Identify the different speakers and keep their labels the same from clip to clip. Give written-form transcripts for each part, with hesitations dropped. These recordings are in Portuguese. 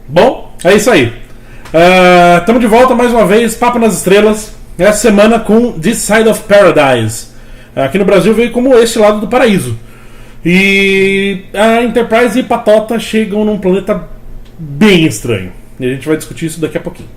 Speaker 1: Bom, é isso aí. Estamos de volta mais uma vez, Papo nas Estrelas. Essa semana com This Side of Paradise. Aqui no Brasil veio como Este Lado do Paraíso. E a Enterprise e Patota chegam num planeta bem estranho. E a gente vai discutir isso daqui a pouquinho.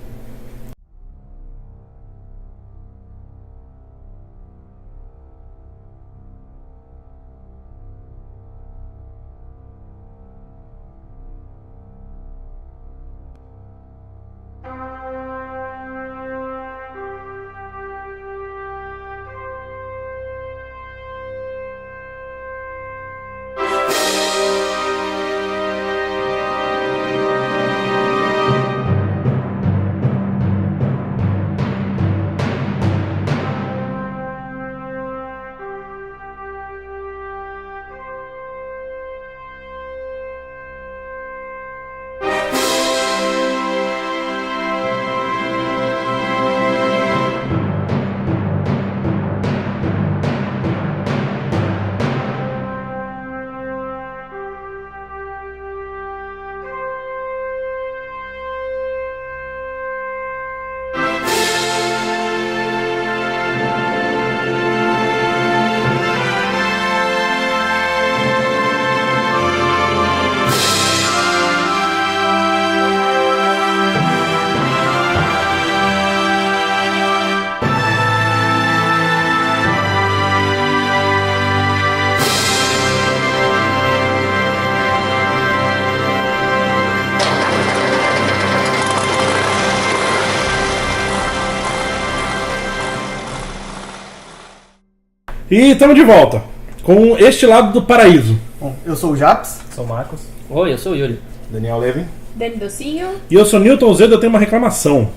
Speaker 1: E estamos de volta com Este Lado do Paraíso.
Speaker 2: Bom, eu sou o Japs.
Speaker 3: Sou o Marcos.
Speaker 4: Oi, eu sou o Yuri.
Speaker 3: Daniel Levin.
Speaker 5: Dani Docinho.
Speaker 1: E eu sou Newton Zeda. Eu tenho uma reclamação.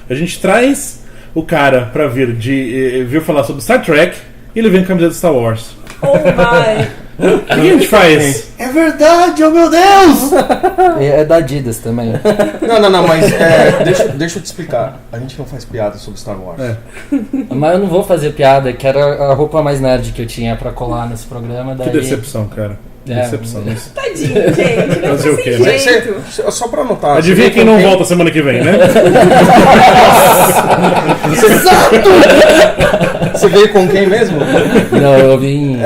Speaker 1: A gente traz o cara pra vir falar sobre Star Trek e ele vem com a camiseta de Star Wars.
Speaker 5: Oh my!
Speaker 1: O que a gente faz?
Speaker 2: É verdade, oh meu Deus!
Speaker 4: É da Adidas também.
Speaker 3: Não, mas deixa eu te explicar. A gente não faz piada sobre Star Wars.
Speaker 4: Mas eu não vou fazer piada, que era a roupa mais nerd que eu tinha pra colar nesse programa. Daí...
Speaker 1: Que decepção, cara. Decepção.
Speaker 5: Tadinho, gente. Não
Speaker 1: Fazer o quê, né?
Speaker 5: jeito.
Speaker 3: Só pra anotar.
Speaker 1: Adivinha quem não volta semana que vem, né?
Speaker 2: Exato!
Speaker 3: Você veio com quem mesmo?
Speaker 4: Não, eu vim...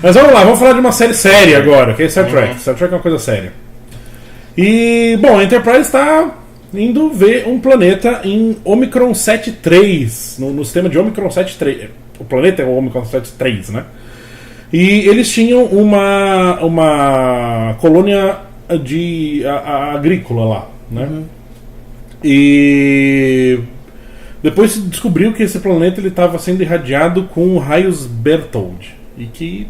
Speaker 1: Mas vamos lá, vamos falar de uma série séria agora, que é Star Trek. Star Trek é uma coisa séria. E, bom, a Enterprise está indo ver um planeta em Omicron 7.3, no sistema de Omicron 7.3. O planeta é o Omicron 7.3, né? E eles tinham uma colônia agrícola lá, né? E depois se descobriu que esse planeta estava sendo irradiado com raios Berthold. E que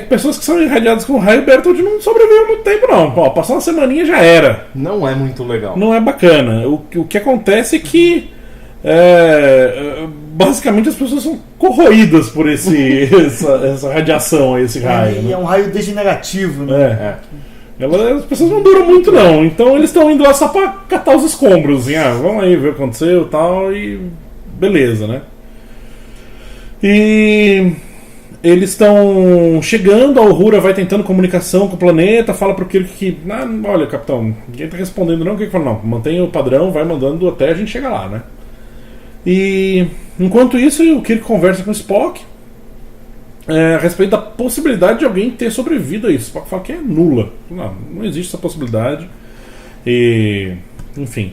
Speaker 1: pessoas que são irradiadas com raio Berthold não sobrevivem muito tempo, não. Pô, passou uma semaninha já era.
Speaker 3: Não é muito legal.
Speaker 1: Não é bacana. O que acontece é que basicamente as pessoas são corroídas por essa radiação, esse raio.
Speaker 2: E
Speaker 1: né?
Speaker 2: é um raio degenerativo, né?
Speaker 1: As pessoas não duram muito, não. Então eles estão indo lá só pra catar os escombros. Assim, vamos aí ver o que aconteceu e tal. E beleza, né? E eles estão chegando. A Uhura vai tentando comunicação com o planeta. Fala pro Kirk que olha, capitão, ninguém tá respondendo não. O Kirk fala, não, mantenha o padrão, vai mandando até a gente chegar lá, né? E enquanto isso, o Kirk conversa com o Spock a respeito da possibilidade de alguém ter sobrevivido a isso. O Spock fala que é nula. Não existe essa possibilidade. E, enfim,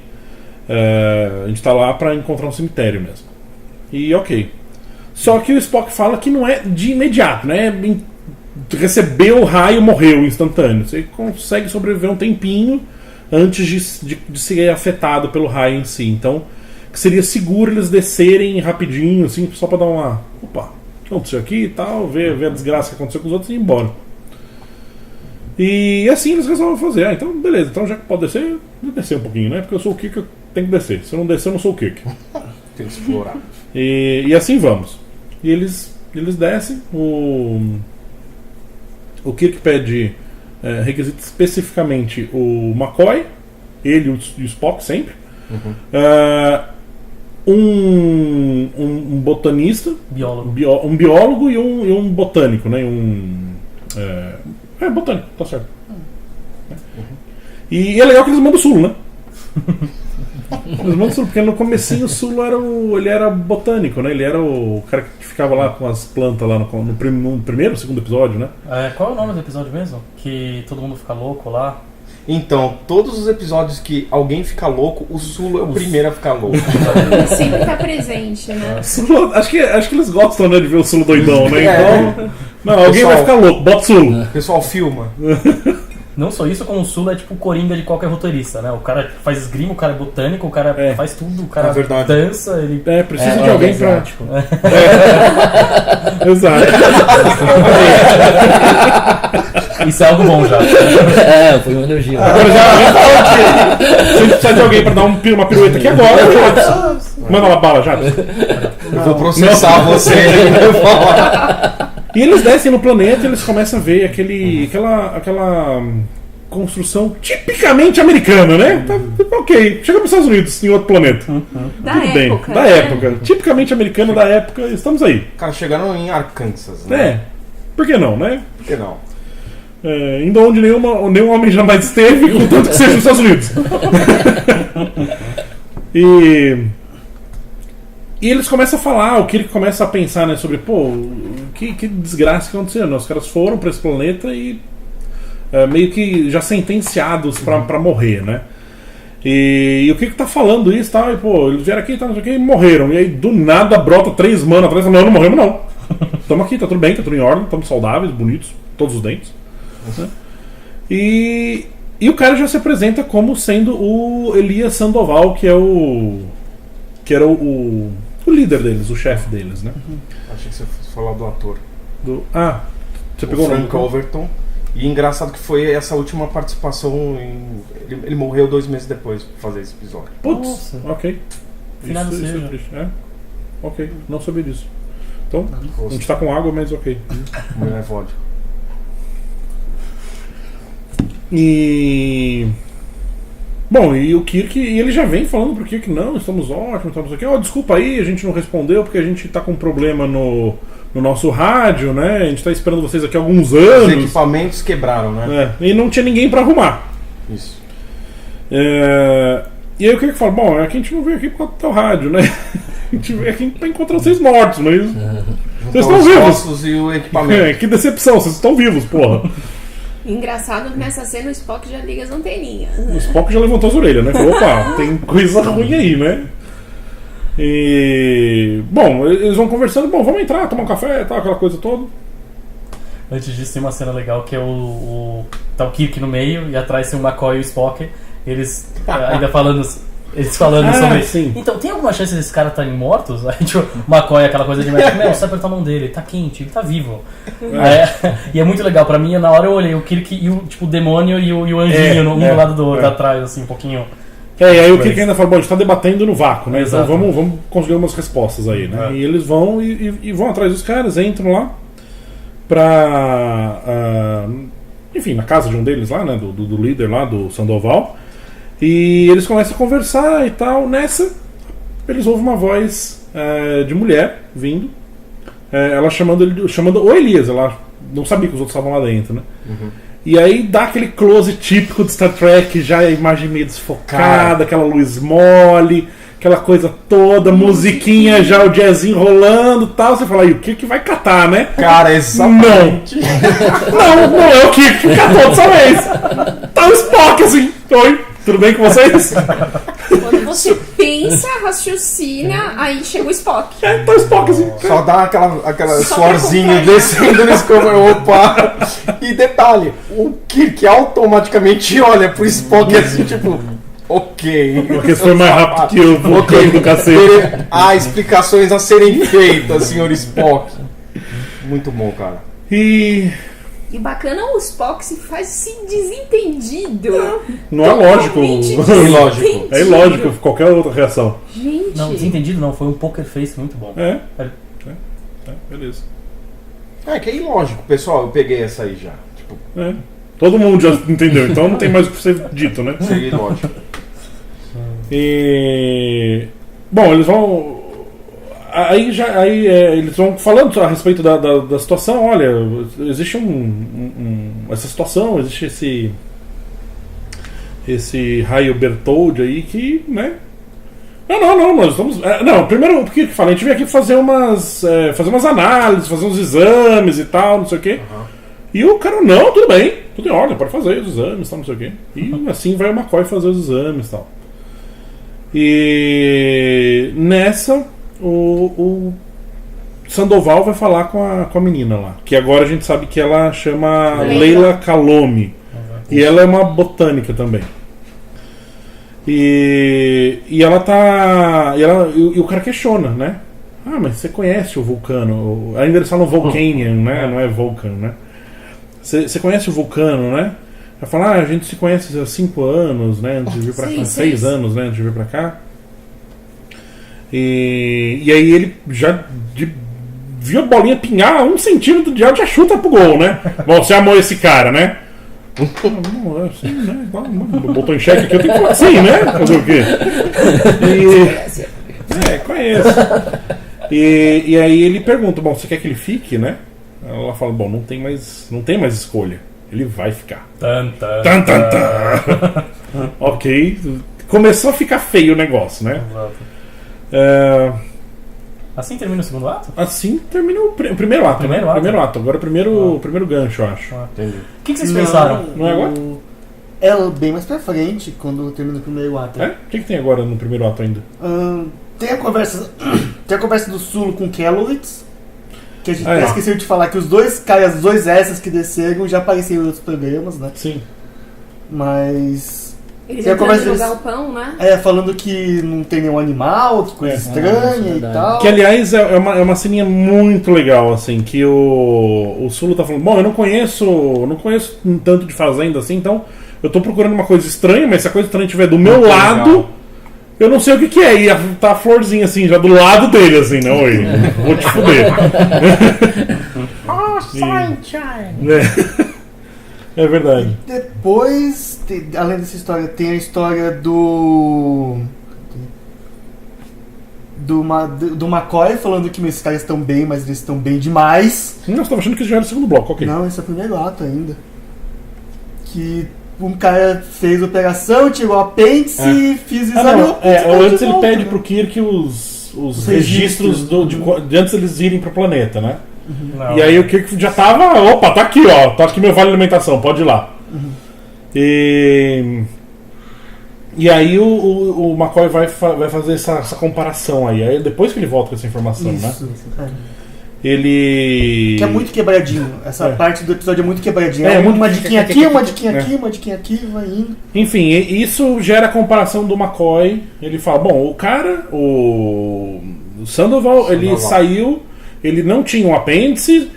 Speaker 1: a gente tá lá pra encontrar um cemitério mesmo. E ok. Só que o Spock fala que não é de imediato, né? Recebeu o raio, morreu instantâneo. Você consegue sobreviver um tempinho antes de ser afetado pelo raio em si. Então, que seria seguro eles descerem rapidinho, assim, só pra dar uma... Opa, o que aconteceu aqui e tal, ver a desgraça que aconteceu com os outros e ir embora. E assim eles resolvem fazer. Então, beleza, então já que pode descer, vou descer um pouquinho, né? Porque eu sou o Kirk, eu tenho que descer. Se eu não descer, eu não sou o Kirk.
Speaker 3: Tem que explorar.
Speaker 1: E assim vamos. E eles descem. O Kirk pede requisita especificamente o McCoy, ele e o Spock sempre. Um botanista,
Speaker 4: Biólogo.
Speaker 1: um biólogo e um botânico, né? É, botânico, tá certo. E é legal que eles mandam o Sulo, né? Eles mandam o Sulo, porque no comecinho o Sulo ele era botânico, né? Ele era o cara que ficava lá com as plantas lá no primeiro, segundo episódio, né?
Speaker 6: Qual é o nome do episódio mesmo? Que todo mundo fica louco lá?
Speaker 3: Então, todos os episódios que alguém fica louco, o Sulo é o primeiro a ficar louco.
Speaker 5: Ele sempre tá presente, né?
Speaker 1: Sulo, acho que eles gostam, né, de ver o Sulo doidão, né? Então. Não, alguém
Speaker 3: Pessoal,
Speaker 1: vai ficar louco, bota o Sulo.
Speaker 3: O pessoal filma.
Speaker 6: Não só isso, como o Sulo é tipo o coringa de qualquer roteirista, né? O cara faz esgrima, o cara é botânico, o cara faz tudo, o cara
Speaker 3: É verdade.
Speaker 6: dança, ele...
Speaker 1: Precisa de alguém pra.
Speaker 6: exótico.
Speaker 1: Exato.
Speaker 6: Isso é algo bom já.
Speaker 4: Foi um elogio.
Speaker 1: Agora já falou que se a gente precisar de alguém pra dar uma pirueta aqui agora, Jadson. Manda uma bala, Jadson.
Speaker 3: Eu vou processar você. Eu vou falar.
Speaker 1: E eles descem no planeta e eles começam a ver aquela construção tipicamente americana, né? Tá, ok, chegamos nos Estados Unidos, em outro planeta.
Speaker 5: Da
Speaker 1: Tudo bem,
Speaker 5: época.
Speaker 1: da
Speaker 5: né?
Speaker 1: época. Tipicamente americano da época, estamos aí.
Speaker 3: Cara, chegaram em Arkansas, né?
Speaker 1: É, por que não, né?
Speaker 3: Por que não?
Speaker 1: Indo onde nenhum homem jamais esteve, contanto que seja nos Estados Unidos. E eles começam a falar, o Kirk começa a pensar, né, sobre, que desgraça que aconteceu, né? Os caras foram para esse planeta e meio que já sentenciados para morrer, né? E o Kirk tá falando isso, tá? E, eles vieram aqui, tá, não sei o que, e morreram. E aí, do nada, brota 3 manos atrás, não morremos não. Estamos aqui, tá tudo bem, tá tudo em ordem, estamos saudáveis, bonitos, todos os dentes. Né? E o cara já se apresenta como sendo o Elias Sandoval, que era o líder deles, o chefe deles, né?
Speaker 3: Achei que você fosse falar do ator.
Speaker 1: Você
Speaker 3: O
Speaker 1: pegou
Speaker 3: Frank Overton. E engraçado que foi essa última participação. Ele morreu 2 meses depois de fazer esse episódio.
Speaker 1: Putz,
Speaker 6: Nossa.
Speaker 1: ok.
Speaker 6: Finado
Speaker 1: Isso é
Speaker 6: seja.
Speaker 1: triste. Ok, não sabia disso. Então, a gente tá com água, mas ok.
Speaker 3: Mulher é vodka.
Speaker 1: E. Bom, e o Kirk, ele já vem falando pro Kirk, não, estamos ótimos, estamos aqui. Desculpa aí, a gente não respondeu porque a gente tá com um problema no nosso rádio, né? A gente tá esperando vocês aqui há alguns
Speaker 3: Os
Speaker 1: anos.
Speaker 3: equipamentos quebraram, né?
Speaker 1: E não tinha ninguém pra arrumar.
Speaker 3: Isso.
Speaker 1: E aí o Kirk fala, bom, é que a gente não veio aqui por causa do teu rádio, né? A gente veio aqui pra encontrar vocês mortos, mas. Vocês estão
Speaker 3: Então, os
Speaker 1: vivos!
Speaker 3: ossos e o equipamento.
Speaker 1: Que decepção, vocês estão vivos, porra.
Speaker 5: Engraçado que nessa cena o Spock já liga as anteninhas.
Speaker 1: O Spock já levantou as orelhas, né? Falou, opa, tem coisa ruim aí, né? E. Bom, eles vão conversando, bom, vamos entrar, tomar um café e tal, aquela coisa toda.
Speaker 6: Antes disso tem uma cena legal que é tá o Kirk no meio e atrás tem o McCoy e o Spock. Eles ainda falando sobre...
Speaker 1: Sim.
Speaker 6: Então, tem alguma chance desses caras estarem mortos? Aí, tipo, o McCoy, aquela coisa de médico, você apertar a mão dele, ele tá quente, ele tá vivo. E é muito legal, pra mim, na hora eu olhei o Kirk e o demônio e o anjinho, um do lado do outro, atrás, assim, um pouquinho...
Speaker 1: E aí o Kirk ainda fala, bom, a gente tá debatendo no vácuo, né?
Speaker 6: Exato.
Speaker 1: Então vamos conseguir umas respostas aí, né? E eles vão e vão atrás dos caras, entram lá enfim, na casa de um deles lá, né? Do líder lá, do Sandoval. E eles começam a conversar e tal. Nessa, eles ouvem uma voz de mulher vindo. Ela chamando o Elias. Ela não sabia que os outros estavam lá dentro, né? E aí dá aquele close típico de Star Trek, já a imagem meio desfocada, aquela luz mole, aquela coisa toda, musiquinha já, o jazzinho rolando e tal. Você fala, aí o que vai catar, né?
Speaker 3: Cara, exatamente.
Speaker 1: Não é o que catou dessa vez. Tá o Spock assim, oi, tudo bem com vocês?
Speaker 5: Quando você pensa, raciocina, aí chega o Spock.
Speaker 1: Tá o Spock assim.
Speaker 3: Só dá aquela
Speaker 5: Só
Speaker 3: suorzinho
Speaker 5: pra acompanhar.
Speaker 3: descendo no escova. Opa! E detalhe, o Kirk automaticamente olha pro Spock assim, tipo... Ok.
Speaker 1: Porque foi mais rápido que o vulcão do cacete.
Speaker 3: Há explicações a serem feitas, Sr. Spock. Muito bom, cara.
Speaker 1: E
Speaker 5: E bacana o Spock se faz assim desentendido.
Speaker 1: não é lógico.
Speaker 5: Totalmente
Speaker 3: ilógico.
Speaker 1: É ilógico qualquer outra reação.
Speaker 5: Gente.
Speaker 6: Não, desentendido não, foi um poker face muito bom.
Speaker 1: Beleza.
Speaker 3: Que é ilógico, pessoal. Eu peguei essa aí já. Tipo,
Speaker 1: Todo mundo já entendeu, então não tem mais o que ser dito, né?
Speaker 3: seria ilógico.
Speaker 1: E. Bom, eles vão. Aí eles vão falando a respeito da situação. Olha, existe essa situação, existe esse raio Bertoldi aí que, né? Não, nós estamos. Não, primeiro, o que fala? A gente veio aqui fazer umas análises, fazer uns exames e tal, não sei o quê. E o cara, não, tudo bem, tudo em ordem, pode fazer os exames, tal, não sei o quê. E assim vai o McCoy fazer os exames e tal. E nessa, o Sandoval vai falar com a menina lá, que agora a gente sabe que ela chama Leila Calome. E ela é uma botânica também. E ela tá. E o cara questiona, né? Ah, mas você conhece o Vulcano? Ainda eles falam Vulcanian, né? Não é Vulcan, né? Você conhece o Vulcano, né? Ela fala, a gente se conhece há 5 anos, né? Antes de vir pra cá. 6 anos, né? Antes de vir pra cá. E aí ele já viu a bolinha pingar a 1 centímetro de alto, já chuta pro gol, né? Bom, você amou esse cara, né? Não, assim, né? Botou em xeque aqui, eu tenho que falar assim, né? Fazer o quê? Conheço. E aí ele pergunta, bom, você quer que ele fique, né? Ela fala, bom, não tem mais escolha. Ele vai ficar. Tan. Ok. Começou a ficar feio o negócio, né?
Speaker 6: Assim termina o segundo ato?
Speaker 1: Assim termina o primeiro ato. Primeiro ato. Agora o primeiro gancho, eu acho.
Speaker 6: Entendi. O que vocês pensaram?
Speaker 1: Não é agora?
Speaker 2: É bem mais pra frente, quando termina o primeiro ato.
Speaker 1: É? O que tem agora no primeiro ato ainda?
Speaker 2: Tem a conversa do Sulu com Kellowitz, que a gente até esqueceu de falar que os dois essas que desceram já apareceram em outros programas, né?
Speaker 1: Sim.
Speaker 2: Mas...
Speaker 5: Eles entrando no galpão, né?
Speaker 2: Falando que não tem nenhum animal, que coisa estranha e tal.
Speaker 1: Que, aliás, é uma ceninha muito legal, assim, que o Sulu tá falando, bom, eu não conheço um tanto de fazenda assim, então eu tô procurando uma coisa estranha, mas se a coisa estranha estiver do meu lado, legal. Eu não sei o que é. E tá a florzinha, assim, já do lado dele, assim, né? Oi, vou te fuder. Sunshine! É verdade.
Speaker 2: Depois, além dessa história, tem a história do McCoy falando que esses caras estão bem, mas eles estão bem demais.
Speaker 1: Não, você tava achando que isso já era o segundo bloco, ok.
Speaker 2: Não, esse é o primeiro ato ainda. Que um cara fez a operação, tirou o apêndice e fiz o exame.
Speaker 1: Antes ele pede pro Kirk os registros de antes eles irem pro planeta, né? Não. E aí o Kirk já tava, opa, tá aqui, ó, tá aqui meu vale alimentação, pode ir lá. E aí o McCoy vai fazer essa comparação aí depois que ele volta com essa informação,
Speaker 2: isso,
Speaker 1: né? Ele...
Speaker 2: Que é muito quebradinho. Essa parte do episódio é muito quebradinho.
Speaker 1: Uma
Speaker 2: diquinha aqui, uma diquinha aqui, uma diquinha aqui, vai indo.
Speaker 1: Enfim, isso gera a comparação do McCoy. Ele fala, bom, o cara, o Sandoval, ele saiu, ele não tinha um apêndice,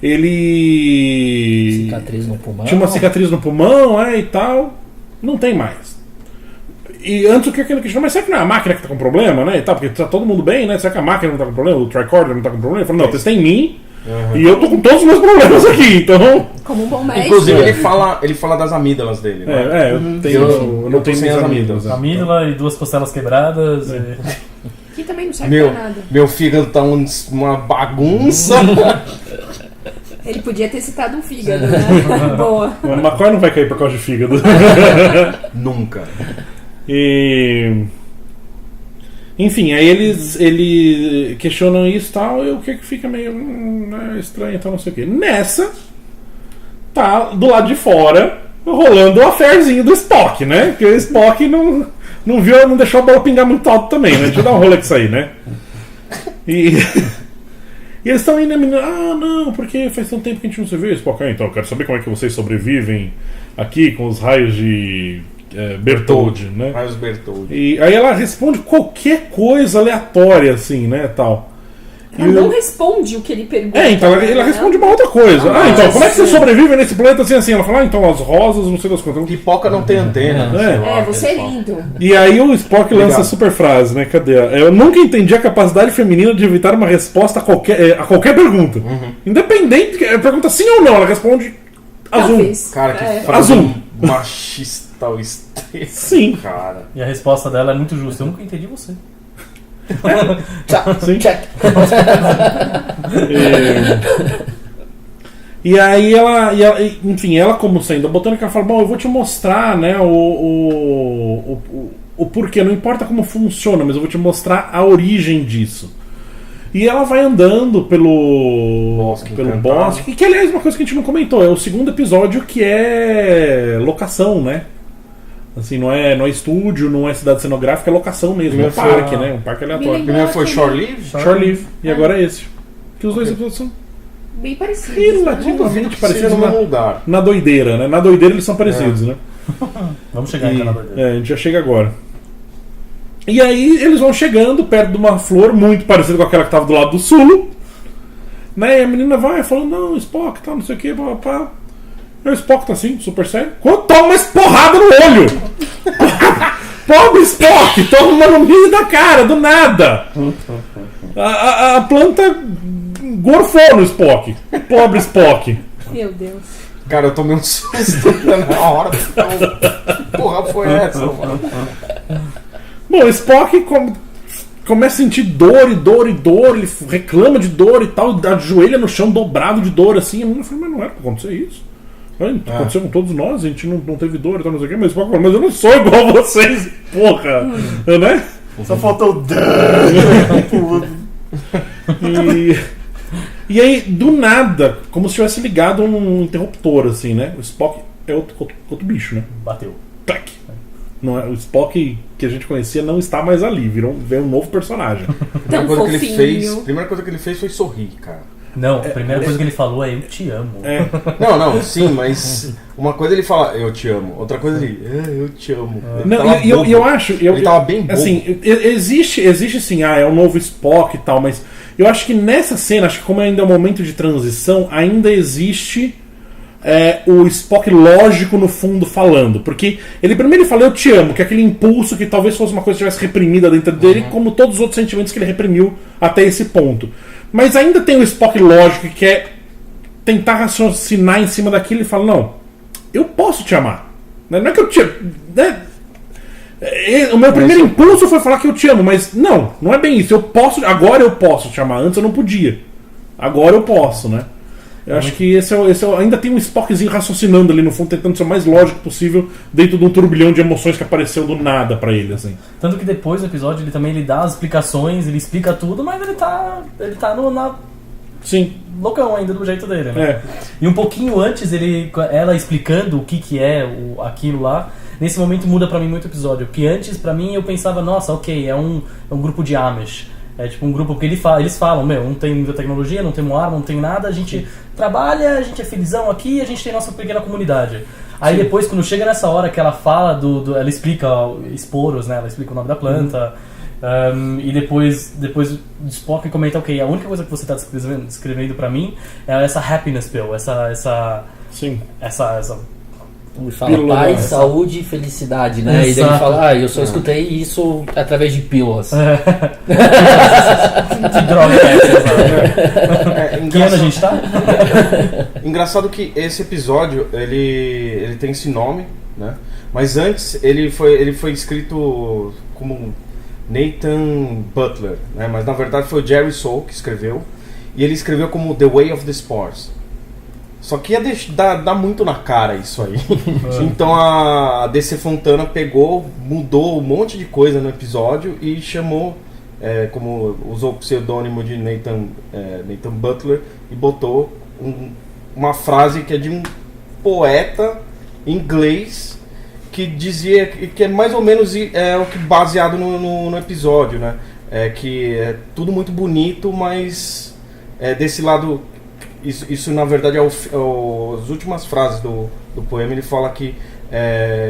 Speaker 1: ele...
Speaker 4: Cicatriz no pulmão.
Speaker 1: Tinha uma cicatriz no pulmão, e tal. Não tem mais. E antes o que ele questionou, mas será que não é a máquina que tá com problema, né? E tal, porque tá todo mundo bem, né? Será que a máquina não tá com problema? O tricorder não tá com problema? Ele falou, não, testei em mim e eu tô com todos os meus problemas aqui, então...
Speaker 5: Como um bom médico.
Speaker 3: Inclusive ele fala das amígdalas dele, né?
Speaker 1: Eu não tenho minhas amígdalas.
Speaker 6: Amígdala e 2 costelas quebradas.
Speaker 5: Que também não serve pra nada.
Speaker 3: Meu fígado tá uma bagunça.
Speaker 5: Ele podia ter citado um fígado, né? Boa.
Speaker 1: O McCoy não vai cair por causa de fígado.
Speaker 3: Nunca.
Speaker 1: E... Enfim, aí eles questionam isso e tal, e o que fica meio estranho e tal, não sei o que. Nessa, tá do lado de fora rolando o affairzinho do Spock, né? Porque o Spock não deixou a bola pingar muito alto também, né? Deixa eu dar um Rolex aí, né? E eles estão indo, não, porque faz tanto tempo que a gente não se vê, Spock. Então, eu quero saber como é que vocês sobrevivem aqui com os raios de Bertoldi, né?
Speaker 3: Raios Bertoldi.
Speaker 1: E aí ela responde qualquer coisa aleatória, assim, né, tal.
Speaker 5: Ela não responde o que ele pergunta.
Speaker 1: Então ela responde uma outra coisa. Então, como é que você sobrevive nesse planeta assim? Ela fala, então, as rosas, não sei das quantas.
Speaker 3: Pipoca não tem antena.
Speaker 5: Você é lindo.
Speaker 1: E aí o Spock lança a super frase, né? Cadê? Eu nunca entendi a capacidade feminina de evitar uma resposta a qualquer pergunta. Independente, pergunta sim ou não, ela responde azul.
Speaker 3: Cara, que frase
Speaker 1: azul.
Speaker 3: Machista ao extremo.
Speaker 1: Sim.
Speaker 3: Cara.
Speaker 6: E a resposta dela é muito justa. Eu nunca entendi você.
Speaker 1: Sim.
Speaker 4: Check.
Speaker 1: E aí enfim, ela como sendo a botânica, ela fala, bom, eu vou te mostrar, né, o porquê, não importa como funciona, mas eu vou te mostrar a origem disso. E ela vai andando pelo bosque, que aliás é uma coisa que a gente não comentou, é o segundo episódio que é locação, né? Assim, não é estúdio, não é cidade cenográfica, é locação mesmo, é um parque, né? Um parque aleatório.
Speaker 3: Primeiro foi Shore Leave?
Speaker 1: Shore Leave. E agora é esse. Que os dois episódios são
Speaker 5: Bem parecido.
Speaker 1: relativamente parecidos
Speaker 3: no mesmo lugar.
Speaker 1: na doideira, né? Na doideira eles são parecidos, né?
Speaker 6: Vamos chegar ainda na doideira.
Speaker 1: A gente já chega agora. E aí eles vão chegando perto de uma flor muito parecida com aquela que estava do lado do sul, né? E a menina vai falando, não, Spock, tá, não sei o que, papá. E o Spock tá assim, super sério. Quando toma uma esporrada no olho! Pobre Spock, toma no meio da cara, do nada! A planta gorfou no Spock. Pobre Spock.
Speaker 5: Meu Deus.
Speaker 3: Cara, eu tomei um susto na hora. Porra, foi essa, mano?
Speaker 1: Bom, o Spock começa a sentir dor, ele reclama de dor e tal, ajoelha no chão dobrado de dor assim. A menina fala, mas não era pra acontecer isso. Aconteceu com todos nós, a gente não teve dor e tal, não sei o que, mas o Spock fala, mas eu não sou igual a vocês, porra, né?
Speaker 2: Só faltou o
Speaker 1: E aí, do nada, como se tivesse ligado um interruptor, assim, né? O Spock é outro bicho, né?
Speaker 6: Bateu.
Speaker 1: Tac. Não é, o Spock que a gente conhecia não está mais ali, veio um novo personagem.
Speaker 5: Tão fofinho.
Speaker 3: Primeira coisa que ele fez foi sorrir, cara.
Speaker 6: Não, a primeira coisa que ele falou é eu te amo.
Speaker 3: Não, sim, mas uma coisa ele fala eu te amo, outra coisa ele eu te amo.
Speaker 1: Não, eu acho.
Speaker 3: Ele tava bem bobo.
Speaker 1: Assim, existe sim, é um novo Spock e tal, mas eu acho que nessa cena, acho que como ainda é um momento de transição, ainda existe o Spock lógico no fundo falando. Porque ele primeiro fala eu te amo, que é aquele impulso que talvez fosse uma coisa que estivesse reprimida dentro dele, como todos os outros sentimentos que ele reprimiu até esse ponto. Mas ainda tem o Spock lógico que quer tentar raciocinar em cima daquilo e fala, não, eu posso te amar. Não é que eu te amo. Né? O meu primeiro impulso foi falar que eu te amo, mas não é bem isso. Agora eu posso te amar. Antes eu não podia. Agora eu posso, né? Eu acho que esse ainda tem um Spockzinho raciocinando ali no fundo, tentando ser o mais lógico possível dentro de um turbilhão de emoções que apareceu do nada pra ele, assim.
Speaker 6: Tanto que depois do episódio ele dá as explicações, ele explica tudo, mas ele tá
Speaker 1: Sim.
Speaker 6: loucão ainda do jeito dele, né?
Speaker 1: É.
Speaker 6: E um pouquinho antes, ela explicando o que é aquilo lá, nesse momento muda pra mim muito o episódio. Porque antes, pra mim, eu pensava, nossa, ok, é um grupo de Amish. É tipo um grupo que eles falam, não tem muita tecnologia, não tem arma, não tem nada, a gente trabalha, a gente é felizão aqui, a gente tem nossa pequena comunidade. Aí depois, quando chega nessa hora que ela fala ela explica esporos, né? Ela explica o nome da planta. E depois o Spock comenta, ok, a única coisa que você está descrevendo pra mim é essa happiness pill, essa
Speaker 1: Sim.
Speaker 6: essa
Speaker 4: Ele fala paz, saúde e felicidade, né?
Speaker 6: Exato.
Speaker 4: E daí ele fala, eu só escutei isso através de pílulas.
Speaker 6: que droga é essa? Que ano a gente tá?
Speaker 3: Engraçado que esse episódio ele tem esse nome, né? Mas antes ele foi escrito como Nathan Butler, né? Mas na verdade foi o Jerry Soule que escreveu, e ele escreveu como The Way of the Spores. Só que ia dar muito na cara isso aí. Então a DC Fontana mudou um monte de coisa no episódio e chamou, como usou o pseudônimo de Nathan Butler, e botou uma frase que é de um poeta inglês que dizia que é mais ou menos o que baseado no episódio, né? Que é tudo muito bonito, mas desse lado. Isso na verdade as últimas frases do poema. Ele fala que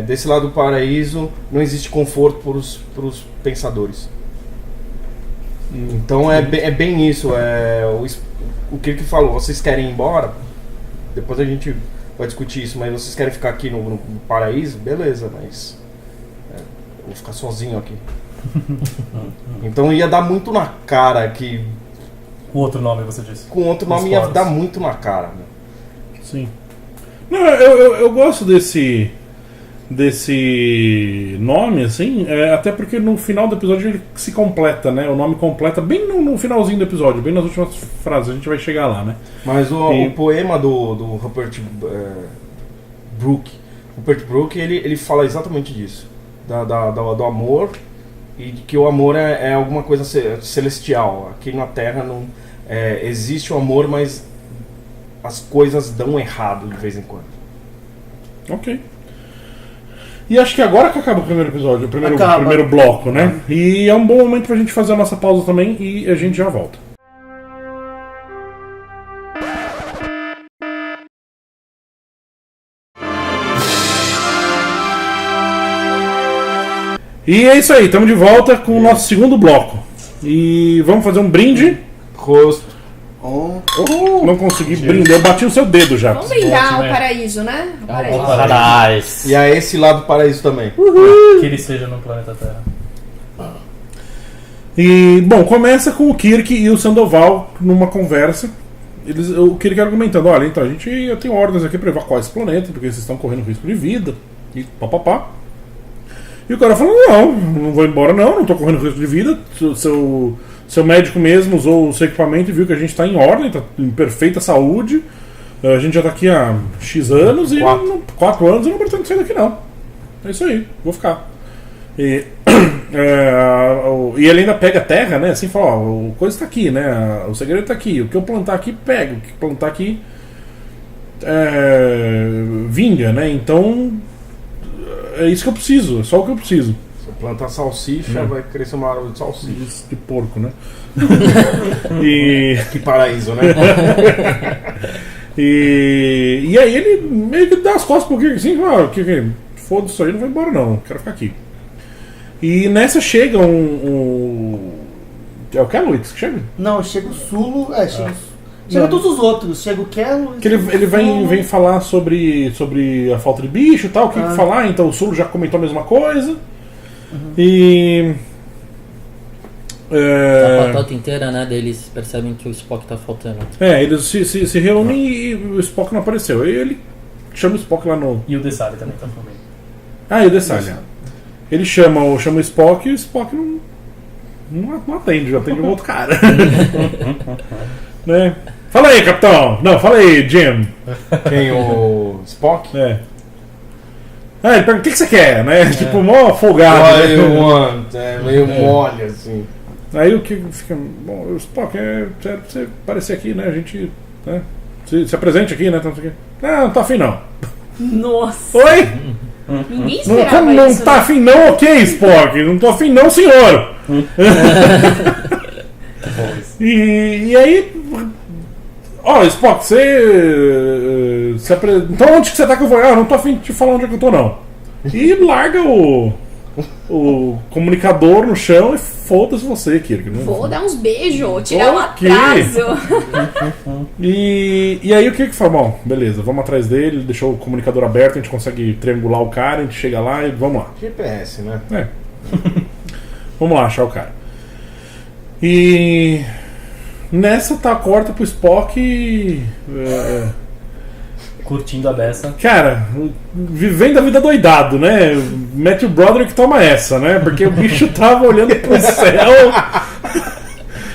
Speaker 3: desse lado do paraíso não existe conforto para os pensadores. Então é bem isso. O Kirk falou, vocês querem ir embora? Depois a gente vai discutir isso, mas vocês querem ficar aqui no paraíso? Beleza, mas eu vou ficar sozinho aqui. Então ia dar muito na cara que...
Speaker 6: Com outro nome, você disse.
Speaker 3: Com outro nome ia dar muito na cara. Né?
Speaker 1: Sim. Não, eu gosto desse nome, assim, até porque no final do episódio ele se completa, né? O nome completa bem no finalzinho do episódio, bem nas últimas frases, a gente vai chegar lá, né?
Speaker 3: Mas o poema do Rupert Brooke, ele fala exatamente disso. Do amor, e de que o amor é alguma coisa celestial. Aqui na Terra não existe o amor, mas as coisas dão errado de vez em quando.
Speaker 1: Ok. E acho que agora que acaba o primeiro episódio, o primeiro bloco, né? E é um bom momento pra gente fazer a nossa pausa também e a gente já volta. E é isso aí, estamos de volta com o nosso segundo bloco. E vamos fazer um brinde.
Speaker 3: Rosto.
Speaker 1: Não consegui brindar, eu bati o seu dedo já.
Speaker 5: Vamos brindar o paraíso, né? O paraíso.
Speaker 4: Paradise.
Speaker 3: E a esse lado do paraíso também.
Speaker 6: Que ele seja no planeta Terra.
Speaker 1: E, bom, começa com o Kirk e o Sandoval numa conversa. O Kirk argumentando, olha, então eu tenho ordens aqui para evacuar esse planeta, porque vocês estão correndo risco de vida, e papapá. E o cara falou, não vou embora não tô correndo risco de vida, seu médico mesmo usou o seu equipamento e viu que a gente está em ordem, está em perfeita saúde, a gente já está aqui há X anos e 4 anos eu não pretendo sair daqui não. É isso aí, vou ficar. E ele ainda pega a terra, né? Assim, fala, o coisa está aqui, né? O segredo está aqui. O que eu plantar aqui, pego. O que plantar aqui, vinga, né? Então, é isso que eu preciso. É só o que eu preciso.
Speaker 3: Se eu plantar salsicha, vai crescer uma árvore de salsicha.
Speaker 1: De porco, né?
Speaker 3: Que paraíso, né?
Speaker 1: E aí ele meio que dá as costas pro Kirk assim, foda-se isso aí, não vou embora não, quero ficar aqui. E nessa chega é o Kelowitz que chega?
Speaker 2: Não, chega o Sulo. Chega todos os outros. Chega o Kelowitz.
Speaker 1: Que ele vem falar sobre a falta de bicho e tal. O que falar? Então o Sulo já comentou a mesma coisa. E.
Speaker 4: A patota inteira, né? Eles percebem que o Spock tá faltando.
Speaker 1: Eles se reúnem e o Spock não apareceu. Aí ele chama o Spock lá no.
Speaker 6: E o Dessali também tá falando.
Speaker 1: E o Dessali. Ele chama o Spock e o Spock não atende, atende um outro cara. Né? Fala aí, capitão! Não, fala aí, Jim.
Speaker 3: Quem? O Spock?
Speaker 1: Ele pergunta, o que você quer, né? Tipo, mó folgado.
Speaker 3: Meio mole, assim.
Speaker 1: Aí o que fica. Bom, o Spock, sério pra você aparecer aqui, né? A gente. Né? Se apresente aqui, né? Não tá afim não.
Speaker 5: Nossa!
Speaker 1: Oi?
Speaker 5: Ninguém esperava
Speaker 1: Como não
Speaker 5: isso,
Speaker 1: tá
Speaker 5: né?
Speaker 1: afim não, ok, Spock? Não tô afim não, senhor! E aí. Spock, você. Então onde que você tá que eu vou? Não tô afim de te falar onde é que eu tô não. E larga o comunicador no chão e foda-se você, Kirk.
Speaker 5: Vou dar uns beijos, tirar um
Speaker 1: Ok.
Speaker 5: atraso.
Speaker 1: E aí o Kirk fala, bom, beleza, vamos atrás dele, deixou o comunicador aberto, a gente consegue triangular o cara, a gente chega lá e vamos lá.
Speaker 3: GPS, né?
Speaker 1: Vamos lá achar o cara. E nessa corta pro Spock
Speaker 6: Curtindo a beça.
Speaker 1: cara, vivendo a vida doidado, né? Matthew Broderick toma essa, né? Porque o bicho tava olhando pro céu,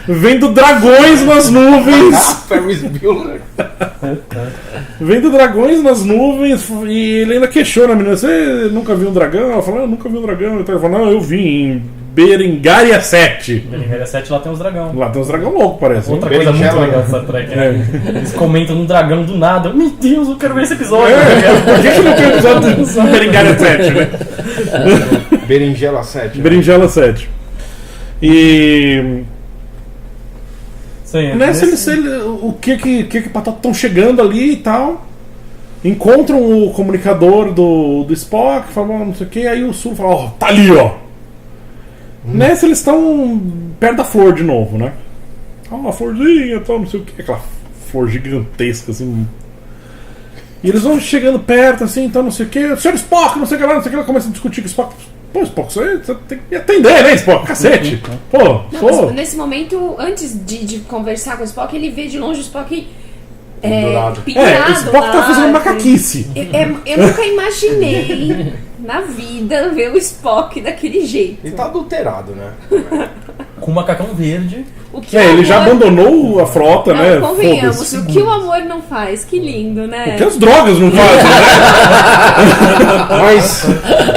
Speaker 1: vendo dragões nas nuvens.
Speaker 3: Ferris Bueller.
Speaker 1: Vendo dragões nas nuvens. E ele ainda questiona a menina, você nunca viu um dragão? Ela fala, eu nunca vi um dragão. Então ele fala, não, eu vi em Berengaria 7.
Speaker 6: Berengaria 7 lá tem uns dragão.
Speaker 1: Lá tem uns dragão loucos, parece.
Speaker 6: Outra coisa muito legal dessa track, né? Eles comentam num dragão do nada. Meu Deus, eu quero ver esse episódio.
Speaker 1: Por que não tem episódio do Berengaria 7, né?
Speaker 3: Berinjela 7. Né?
Speaker 1: Berinjela 7. E
Speaker 6: Sim,
Speaker 1: nessa o que patata estão chegando ali e tal. Encontram o comunicador do Spock, falam não sei o que, aí o Sul fala, tá ali, ó. Nessa eles estão perto da flor de novo, né? Uma florzinha e tal, não sei o que, aquela flor gigantesca assim. E eles vão chegando perto assim, então não sei o que, senhor Spock, não sei o que lá, não sei o que, ela começa a discutir com o Spock. Pô, Spock, você tem que me atender, né, Spock? Cacete! Pô,
Speaker 5: Não, mas nesse momento, antes de conversar com o Spock, ele vê de longe o Spock
Speaker 3: Dourado.
Speaker 5: pendurado
Speaker 1: o Spock
Speaker 5: na
Speaker 1: tá fazendo
Speaker 5: árvore.
Speaker 1: macaquice.
Speaker 5: Eu nunca imaginei na vida ver o Spock daquele jeito.
Speaker 3: Ele tá adulterado, né?
Speaker 6: Com o macacão verde.
Speaker 5: O que
Speaker 1: Ele
Speaker 5: o
Speaker 1: já
Speaker 5: amor-
Speaker 1: abandonou a frota,
Speaker 5: Não,
Speaker 1: né?
Speaker 5: convenhamos,
Speaker 1: Foda-se.
Speaker 5: o que o amor não faz, que lindo, né?
Speaker 1: O que as drogas não fazem, né?
Speaker 3: Mas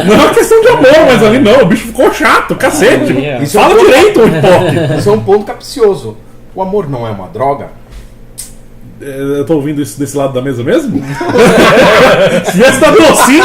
Speaker 1: Não é uma questão de amor, mas ali não, o bicho ficou chato, cacete.
Speaker 3: Isso é
Speaker 1: Fala
Speaker 3: um ponto-
Speaker 1: direito, o Spock.
Speaker 3: isso é um ponto capcioso. O amor não é uma droga?
Speaker 1: Eu tô ouvindo isso desse lado da mesa mesmo? Se tivesse dado docinho.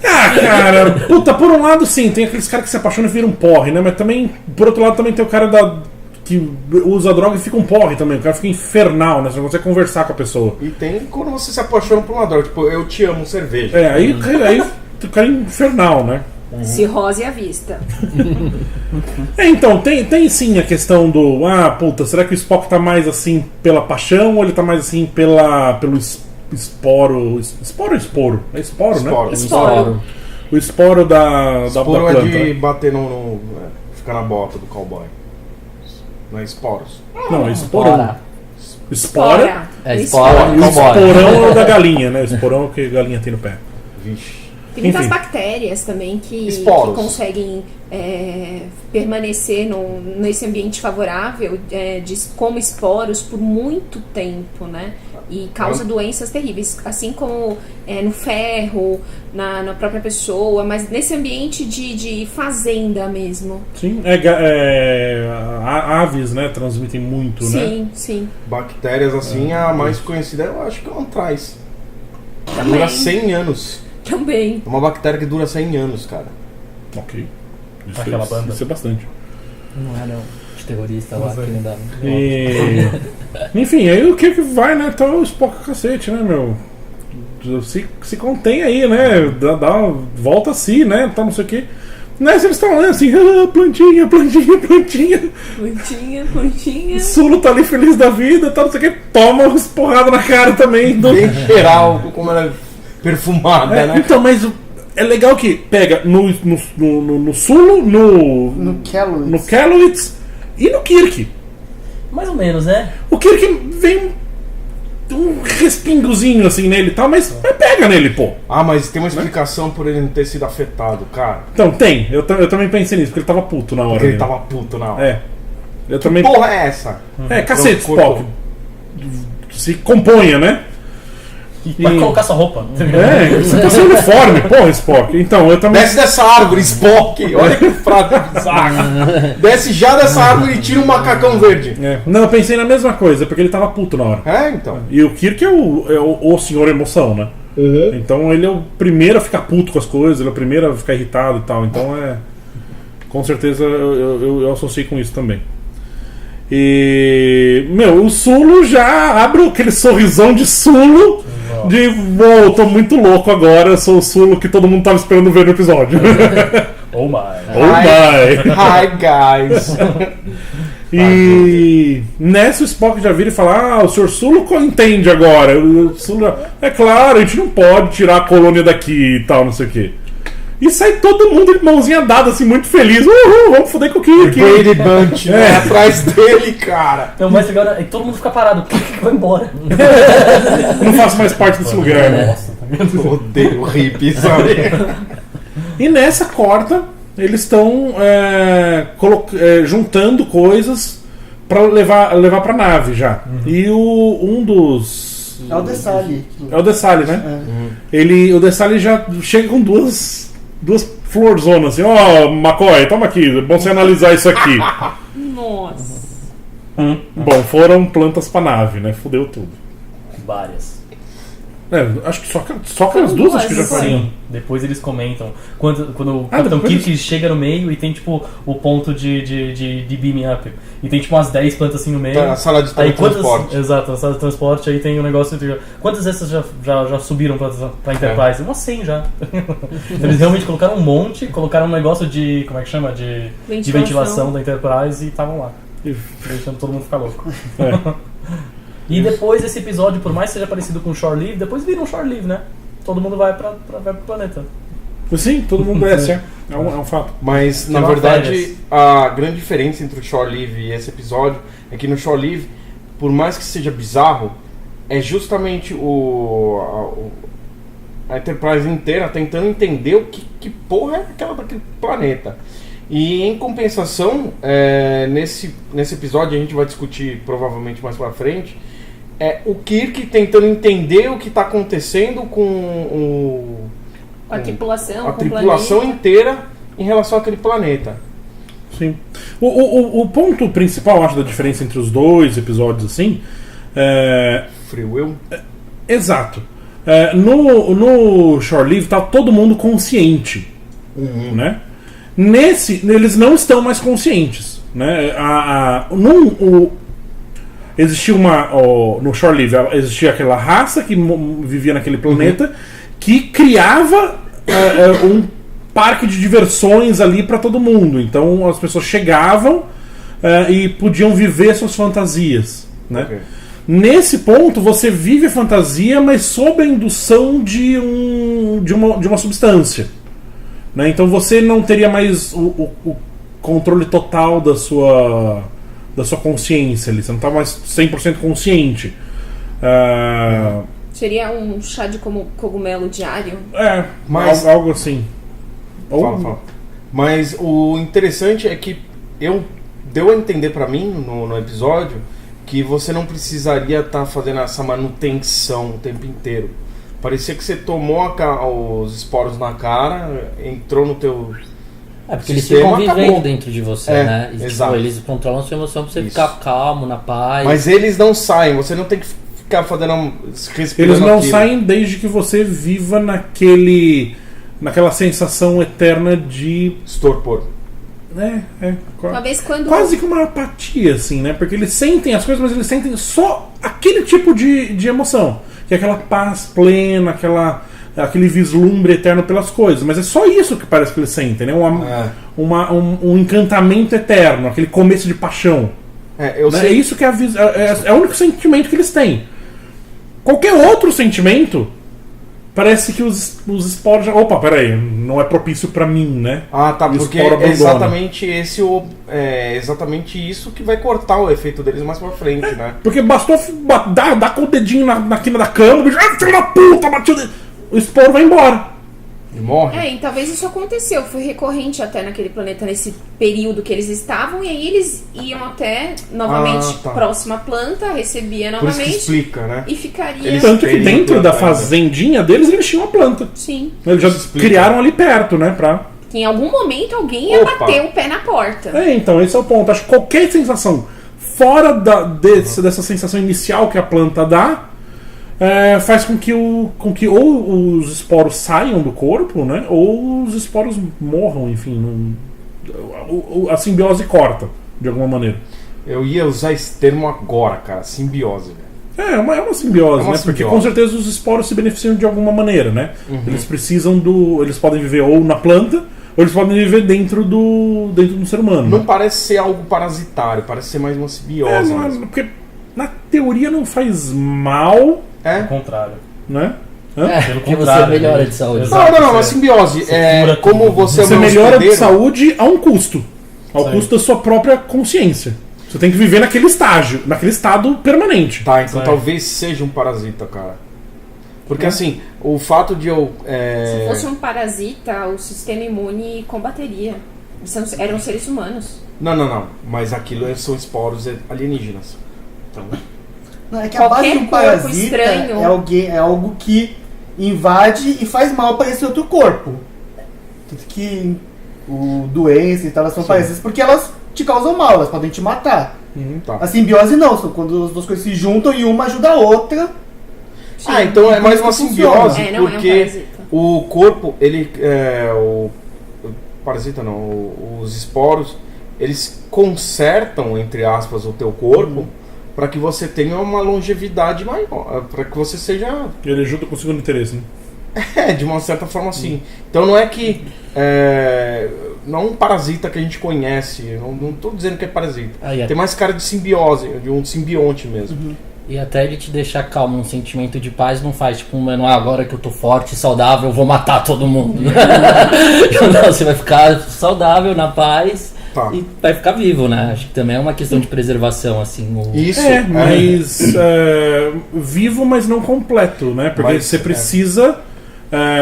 Speaker 1: Ah, cara, puta, por um lado sim, tem aqueles caras que se apaixonam e viram porre, né? Mas também, por outro lado, também tem o cara que usa droga e fica um porre também. O cara fica infernal, né? Você não consegue conversar com a pessoa.
Speaker 3: E tem quando você se apaixona por uma droga, tipo, eu te amo cerveja.
Speaker 1: Aí o cara é infernal, né?
Speaker 5: Cirrose à vista.
Speaker 1: Então, tem sim a questão do... puta, será que o Spock tá mais assim pela paixão ou ele tá mais assim pelo esporo... Esporo ou esporo? É esporo, né?
Speaker 5: Esporo.
Speaker 1: O esporo da
Speaker 3: Esporo
Speaker 1: planta.
Speaker 3: é de bater ficar na bota do cowboy. Não é esporos.
Speaker 1: Não, é esporão. Espora.
Speaker 4: É
Speaker 5: Espora.
Speaker 4: espora.
Speaker 1: E o
Speaker 4: Cowboy.
Speaker 1: esporão é o da galinha, né? O esporão é o que a galinha tem no pé.
Speaker 3: Vixe.
Speaker 5: Tem muitas
Speaker 1: Enfim.
Speaker 5: bactérias também que
Speaker 3: Esporos.
Speaker 5: conseguem permanecer nesse ambiente favorável como esporos por muito tempo, né? E causa doenças terríveis, assim como no ferro, na própria pessoa, mas nesse ambiente de fazenda mesmo.
Speaker 1: Sim, aves, né? Transmitem muito, né?
Speaker 5: Sim, sim.
Speaker 3: Bactérias assim, a mais conhecida eu acho que é o antraz.
Speaker 5: Também.
Speaker 3: Dura 100 anos.
Speaker 5: Também.
Speaker 3: É uma bactéria que dura 100 anos, cara.
Speaker 1: Ok.
Speaker 6: Aquela banda.
Speaker 1: Isso é bastante.
Speaker 4: Não é não. De terrorista lá que não dá.
Speaker 1: E... Enfim, aí o que vai, né? Tá o Spock cacete, né, meu? Se contém aí, né? Volta a si, né? Tá não sei o que. Nessa eles estão lá assim, plantinha.
Speaker 5: Plantinha.
Speaker 1: Sulo tá ali feliz da vida, tá não sei o que. Toma umas porradas na cara também.
Speaker 3: Bem geral, como ela é perfumada, né?
Speaker 1: Então, mas é legal que pega no Sulo,
Speaker 2: No Kellogg.
Speaker 1: no Kellowitz e no Kirk.
Speaker 6: Mais ou menos, né?
Speaker 1: O Kirk vem um respingozinho assim nele e tal, mas pega nele, pô.
Speaker 3: Mas tem uma explicação por ele não ter sido afetado, cara.
Speaker 1: Então, tem. Eu também pensei nisso, porque ele tava puto na hora.
Speaker 3: Porque ele
Speaker 1: né?
Speaker 3: tava puto na hora.
Speaker 1: É. Eu também.
Speaker 3: Porra é essa?
Speaker 1: Cacete,
Speaker 3: Pronto,
Speaker 1: Spock.
Speaker 3: cortou.
Speaker 1: Se componha, né?
Speaker 6: Vai colocar sua roupa.
Speaker 1: Você tá sem uniforme, porra, Spock. Então, eu também.
Speaker 3: Desce dessa árvore, Spock! Olha que prato bizarro. Desce já dessa árvore e tira um macacão verde.
Speaker 1: Não, eu pensei na mesma coisa, porque ele tava puto na hora.
Speaker 3: Então.
Speaker 1: E o Kirk é o senhor emoção, né? Então ele é o primeiro a ficar puto com as coisas, ele é o primeiro a ficar irritado e tal. Então com certeza eu associei com isso também. E. O Sulo já abre aquele sorrisão de Sulo. De, tô muito louco agora, eu sou o Sulo que todo mundo tava esperando ver no episódio.
Speaker 6: Oh my.
Speaker 1: Oh my!
Speaker 3: Hi, guys!
Speaker 1: E nessa o Spock já vira e fala: o Sr. Sulo entende agora. O Sulo, é claro, a gente não pode tirar a colônia daqui e tal, não sei o quê. E sai todo mundo de mãozinha dada, assim, muito feliz. Vamos foder com o Kirk.
Speaker 3: Brady Bunch atrás dele, cara.
Speaker 6: Então, o mais legal é que todo mundo fica parado. O que vai embora?
Speaker 1: Não faço mais parte desse lugar, né?
Speaker 6: Nossa, tá vendo?
Speaker 3: Eu odeio o hippie, sabe?
Speaker 1: E nessa corta, eles estão juntando coisas pra levar pra nave já. E um dos...
Speaker 2: É o Dessali.
Speaker 1: É o Dessali, né? O Dessali já chega com duas florzonas assim. McCoy, toma aqui, é bom você analisar isso aqui.
Speaker 5: Nossa.
Speaker 1: Bom, foram plantas pra nave, né? Fudeu tudo.
Speaker 6: Várias.
Speaker 1: Acho que só aquelas duas acho que já fariam.
Speaker 6: Sim, depois eles comentam. Quando o Capitão
Speaker 1: depois
Speaker 6: Kirk chega no meio e tem tipo o ponto de beaming up. E tem tipo umas 10 plantas assim no meio.
Speaker 3: Tá na sala de
Speaker 6: Aí
Speaker 3: transporte.
Speaker 6: Exato, na sala de transporte, aí tem um negócio de. Quantas dessas já subiram pra Enterprise? Umas 100 já. Eles realmente colocaram um monte, colocaram um negócio de. Como é que chama? De ventilação da Enterprise e estavam lá. Deixando todo mundo ficar louco. E depois desse episódio, por mais que seja parecido com o Shore Leave, depois vira um Shore Leave, né? Todo mundo vai pro planeta.
Speaker 1: Sim, todo mundo desce, É um fato.
Speaker 3: Mas, na
Speaker 6: Tirou
Speaker 3: verdade,
Speaker 6: férias.
Speaker 3: a grande diferença entre o Shore Leave e esse episódio é que no Shore Leave, por mais que seja bizarro, é justamente a Enterprise inteira tentando entender o que porra é aquela daquele planeta. E em compensação, nesse episódio a gente vai discutir provavelmente mais pra frente, o Kirk tentando entender o que está acontecendo com
Speaker 5: Com a tripulação,
Speaker 3: a
Speaker 5: com o
Speaker 3: tripulação
Speaker 5: planeta.
Speaker 3: inteira em relação àquele planeta.
Speaker 1: Sim. O ponto principal, acho, da diferença entre os dois episódios, assim,
Speaker 3: Free Will.
Speaker 1: exato. No Shore Leave tá todo mundo consciente, né? Nesse, eles não estão mais conscientes, né? Existia no Shore Leave existia aquela raça que vivia naquele planeta que criava um parque de diversões ali para todo mundo. Então as pessoas chegavam e podiam viver suas fantasias, né?
Speaker 3: Ok.
Speaker 1: Nesse ponto você vive a fantasia, mas sob a indução de uma substância, né? Então você não teria mais o controle total da sua consciência ali. Você não está mais 100% consciente.
Speaker 5: Seria um chá de cogumelo diário?
Speaker 3: Mas-
Speaker 1: Algo assim.
Speaker 3: Fala. Mas o interessante é que deu a entender pra mim no episódio que você não precisaria estar fazendo essa manutenção o tempo inteiro. Parecia que você tomou os esporos na cara, entrou no teu
Speaker 4: Porque eles
Speaker 3: sistema,
Speaker 4: ficam vivendo
Speaker 3: acabou.
Speaker 4: dentro de você,
Speaker 3: É,
Speaker 4: né? E,
Speaker 3: exato.
Speaker 4: eles controlam a sua emoção pra você
Speaker 3: Isso.
Speaker 4: ficar calmo, na paz.
Speaker 3: Mas eles não saem, você não tem que ficar fazendo respirando
Speaker 1: Eles não
Speaker 3: aquilo.
Speaker 1: saem desde que você viva naquela sensação eterna de
Speaker 3: Estorpor.
Speaker 5: Talvez quando...
Speaker 1: quase que uma apatia, assim, né? Porque eles sentem as coisas, mas eles sentem só aquele tipo de emoção. Que é aquela paz plena, aquele vislumbre eterno pelas coisas. Mas é só isso que parece que eles sentem, né? Um encantamento eterno, aquele começo de paixão.
Speaker 3: Eu
Speaker 1: Né?
Speaker 3: sei.
Speaker 1: É isso que é o único sentimento que eles têm. Qualquer outro sentimento, parece que os esporos já... Opa, peraí, não é propício pra mim, né?
Speaker 3: Ah, tá,
Speaker 1: E o
Speaker 3: porque
Speaker 1: esporo
Speaker 3: é
Speaker 1: abandona.
Speaker 3: exatamente isso que vai cortar o efeito deles mais pra frente, né?
Speaker 1: Porque bastou dar com o dedinho na quina da cama, o bicho, filho da puta, bateu o dedo. O esporo vai embora.
Speaker 3: E morre.
Speaker 5: E talvez isso aconteceu, foi recorrente até naquele planeta, nesse período que eles estavam, e aí eles iam até, novamente,
Speaker 3: tá.
Speaker 5: próxima planta, recebia
Speaker 3: Por isso que
Speaker 5: novamente,
Speaker 3: explica, né?
Speaker 5: e ficaria...
Speaker 3: Eles-
Speaker 1: Tanto que
Speaker 3: Eles
Speaker 1: dentro da
Speaker 3: implantaram.
Speaker 1: fazendinha deles, eles tinham uma planta.
Speaker 5: Sim.
Speaker 1: Eles já
Speaker 3: Explica.
Speaker 1: criaram ali perto, né?
Speaker 5: Que em algum momento alguém ia
Speaker 3: Opa.
Speaker 5: bater o pé na porta.
Speaker 1: Então, esse é o ponto. Acho que qualquer sensação fora dessa sensação inicial que a planta dá, faz com que ou os esporos saiam do corpo, né? Ou os esporos morram, enfim. A simbiose corta, de alguma maneira.
Speaker 3: Eu ia usar esse termo agora, cara. Simbiose, velho.
Speaker 1: É uma simbiose,
Speaker 3: É uma
Speaker 1: né? Porque
Speaker 3: simbiose.
Speaker 1: com certeza os esporos se beneficiam de alguma maneira, né? Eles precisam eles podem viver ou na planta, ou eles podem viver dentro do ser humano.
Speaker 3: Não
Speaker 1: né?
Speaker 3: parece ser algo parasitário, parece ser mais uma simbiose.
Speaker 1: Não é-
Speaker 3: mesmo.
Speaker 1: porque na teoria não faz mal,
Speaker 6: Ao contrário.
Speaker 1: né?
Speaker 6: Pelo
Speaker 4: Porque você
Speaker 6: contrário,
Speaker 4: melhora
Speaker 6: né?
Speaker 4: de saúde.
Speaker 6: Exato.
Speaker 3: Não, uma simbiose.
Speaker 6: Você cura
Speaker 3: Como
Speaker 6: tudo.
Speaker 3: você é
Speaker 1: Você
Speaker 3: um
Speaker 1: melhora de
Speaker 3: hospedeiro.
Speaker 1: saúde a um custo. Ao
Speaker 6: Sim.
Speaker 1: custo da sua própria consciência. Você tem que viver naquele estado permanente.
Speaker 3: Tá, então
Speaker 6: Sim.
Speaker 3: talvez seja um parasita, cara. Porque assim, o fato de eu.
Speaker 5: Se fosse um parasita, o sistema imune combateria. Eram seres humanos.
Speaker 3: Não. Mas aquilo são esporos alienígenas. Então,
Speaker 2: Não, é que a base
Speaker 5: Qualquer
Speaker 2: de um
Speaker 5: corpo
Speaker 2: parasita
Speaker 5: estranho.
Speaker 2: é algo que invade e faz mal para esse outro corpo. Tanto que doenças e tal, elas são parasitas porque elas te causam mal, elas podem te matar.
Speaker 3: tá.
Speaker 2: A simbiose não, são quando as duas coisas se juntam e uma ajuda a outra.
Speaker 3: Então é mais uma
Speaker 2: Isso
Speaker 3: simbiose,
Speaker 5: funciona. Não é um
Speaker 3: porque
Speaker 5: parasita.
Speaker 3: o corpo, ele. O parasita não, os esporos, eles consertam, entre aspas, o teu corpo para que você tenha uma longevidade maior, para que você seja.
Speaker 1: Ele ajuda com o segundo interesse, né?
Speaker 3: De uma certa forma sim. Então não é que. Não é um parasita que a gente conhece, não tô dizendo que é parasita.
Speaker 4: Aí,
Speaker 3: Tem mais cara de simbiose, de um simbionte mesmo.
Speaker 4: E até ele te deixar calmo, um sentimento de paz não faz tipo, mano, agora que eu tô forte, saudável, eu vou matar todo mundo. Não, você vai ficar saudável, na paz e vai ficar vivo, né? Acho que também é uma questão de preservação, assim.
Speaker 3: Isso.
Speaker 1: Mas vivo, mas não completo, né? Porque você precisa,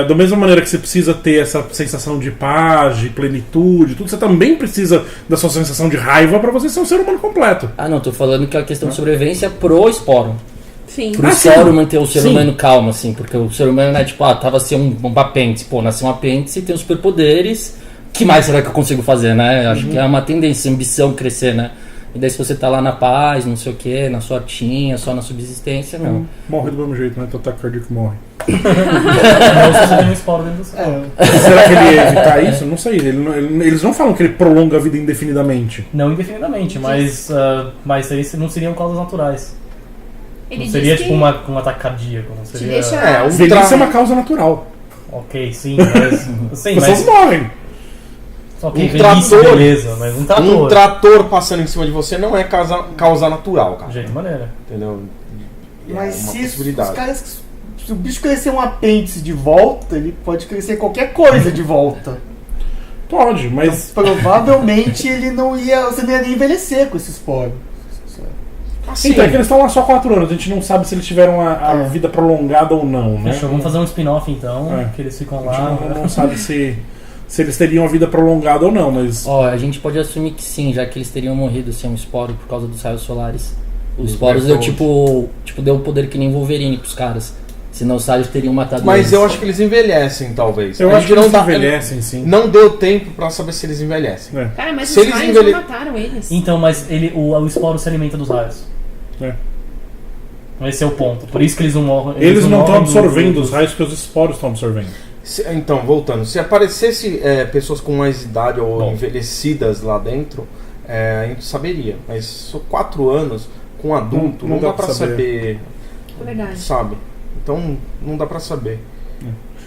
Speaker 1: da mesma maneira que você precisa ter essa sensação de paz, de plenitude, tudo, você também precisa da sua sensação de raiva pra você ser um ser humano completo.
Speaker 4: Ah, não, tô falando que é a questão de sobrevivência pro esporo.
Speaker 5: Sim.
Speaker 4: Pro esporo manter o ser humano calmo, assim, porque o ser humano, né, tipo, tava assim um apêndice, nasceu um apêndice e tem os superpoderes, que mais será que eu consigo fazer, né? Acho que é uma tendência, ambição crescer, né? E daí se você tá lá na paz, não sei o que, na sua hortinha, só na subsistência, não.
Speaker 1: Morre do mesmo jeito, né? Teu ataque cardíaco morre.
Speaker 6: Não, se você tem um esporo dentro do céu.
Speaker 1: Será que ele ia evitar isso? Não sei. Eles não falam que ele prolonga a vida indefinidamente.
Speaker 6: Não indefinidamente, mas não seriam causas naturais.
Speaker 5: Ele
Speaker 6: Não seria
Speaker 5: diz
Speaker 6: tipo
Speaker 5: que
Speaker 6: um ataque cardíaco, não
Speaker 5: te
Speaker 6: seria...
Speaker 5: deixa...
Speaker 1: Velhice é uma causa natural.
Speaker 6: Ok, sim, mas... Sim,
Speaker 1: As pessoas morrem.
Speaker 6: Ok,
Speaker 3: Um
Speaker 6: velhice,
Speaker 3: trator-
Speaker 6: beleza, mas um trator...
Speaker 3: Um trator passando em cima de você não é causa natural, cara.
Speaker 6: De jeito maneira.
Speaker 3: Entendeu? É
Speaker 2: Mas
Speaker 3: uma
Speaker 2: se
Speaker 3: possibilidade.
Speaker 2: os caras. Se o bicho crescer um apêndice de volta, ele pode crescer qualquer coisa de volta.
Speaker 1: Pode, mas
Speaker 2: Provavelmente ele não ia. Você não ia nem envelhecer com esse esporo.
Speaker 3: Assim,
Speaker 1: então, é que eles estão lá só 4 anos, a gente não sabe se eles tiveram a vida prolongada ou não, né?
Speaker 6: Fechou, vamos fazer um spin-off então, que eles ficam
Speaker 1: A
Speaker 6: lá...
Speaker 1: gente não sabe se eles teriam a vida prolongada ou não, mas...
Speaker 4: Ó, a gente pode assumir que sim, já que eles teriam morrido sem um esporo por causa dos raios solares. Os esporos deu deu um poder que nem Wolverine pros caras. Senão os raios teriam matado
Speaker 3: mas
Speaker 4: eles.
Speaker 3: eu acho que eles envelhecem, talvez.
Speaker 1: Eu
Speaker 3: A
Speaker 1: acho
Speaker 3: gente
Speaker 1: que eles
Speaker 3: dá-
Speaker 1: envelhecem, sim.
Speaker 3: Não deu tempo pra saber se eles envelhecem.
Speaker 1: É.
Speaker 5: Cara, mas
Speaker 3: Se
Speaker 5: os
Speaker 3: eles
Speaker 5: raios
Speaker 3: envelhe-
Speaker 5: não mataram eles.
Speaker 6: Então, mas o esporo se alimenta dos raios.
Speaker 1: É.
Speaker 6: Esse é o ponto. Por isso que eles não morrem.
Speaker 1: Eles não estão
Speaker 6: morrem
Speaker 1: absorvendo os raios que os esporos estão absorvendo.
Speaker 3: Então, voltando, se aparecesse pessoas com mais idade ou envelhecidas lá dentro, a gente saberia. Mas só 4 anos com adulto, não dá pra saber,
Speaker 5: É verdade.
Speaker 3: sabe? Então, não dá pra saber.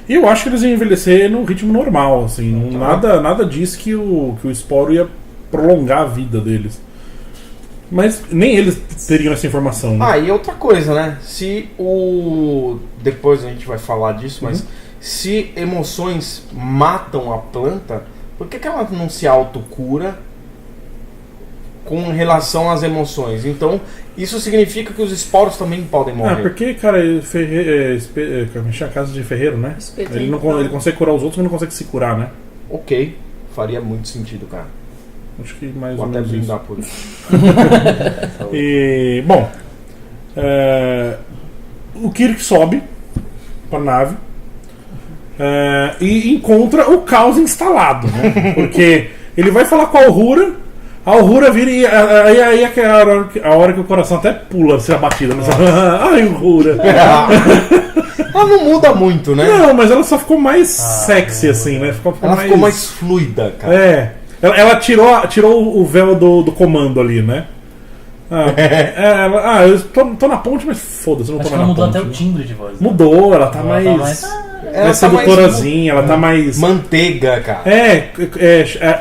Speaker 1: E eu acho que eles iam envelhecer no ritmo normal, assim. Nada diz que o esporo ia prolongar a vida deles. Mas nem eles teriam essa informação, né?
Speaker 3: E outra coisa, né? Se o... Depois a gente vai falar disso, mas se emoções matam a planta, por que ela não se autocura com relação às emoções? Então, isso significa que os esporos também podem morrer.
Speaker 1: Porque, cara, a casa de ferreiro, né?
Speaker 5: Espeto
Speaker 1: Ele
Speaker 5: então.
Speaker 1: consegue curar os outros, mas não consegue se curar, né?
Speaker 3: Ok, faria muito sentido, cara.
Speaker 1: Acho que mais
Speaker 3: Vou
Speaker 1: ou
Speaker 3: até
Speaker 1: menos isso.
Speaker 3: brindar por isso.
Speaker 1: E, bom, o Kirk sobe pra nave e encontra o caos instalado, né? Porque ele vai falar com a Uhura vira e aí é a hora que o coração até pula, assim, a batida. Né? Ai, Uhura!
Speaker 3: Ela não muda muito, né?
Speaker 1: Não, mas ela só ficou mais sexy, assim, né?
Speaker 3: Ela ficou mais fluida, cara.
Speaker 1: Ela tirou o véu do comando ali, né? Eu tô na ponte, mas foda-se, eu não
Speaker 6: Acho
Speaker 1: tô
Speaker 6: que
Speaker 1: mais
Speaker 6: ela
Speaker 1: na
Speaker 6: mudou
Speaker 1: ponte.
Speaker 6: até o timbre de voz. Né?
Speaker 1: Mudou, ela tá
Speaker 6: Ela
Speaker 1: mais.
Speaker 6: tá mais-
Speaker 3: Ela
Speaker 1: mais
Speaker 3: tá mais
Speaker 1: sedutorazinha, ela tá mais.
Speaker 3: Manteiga, cara.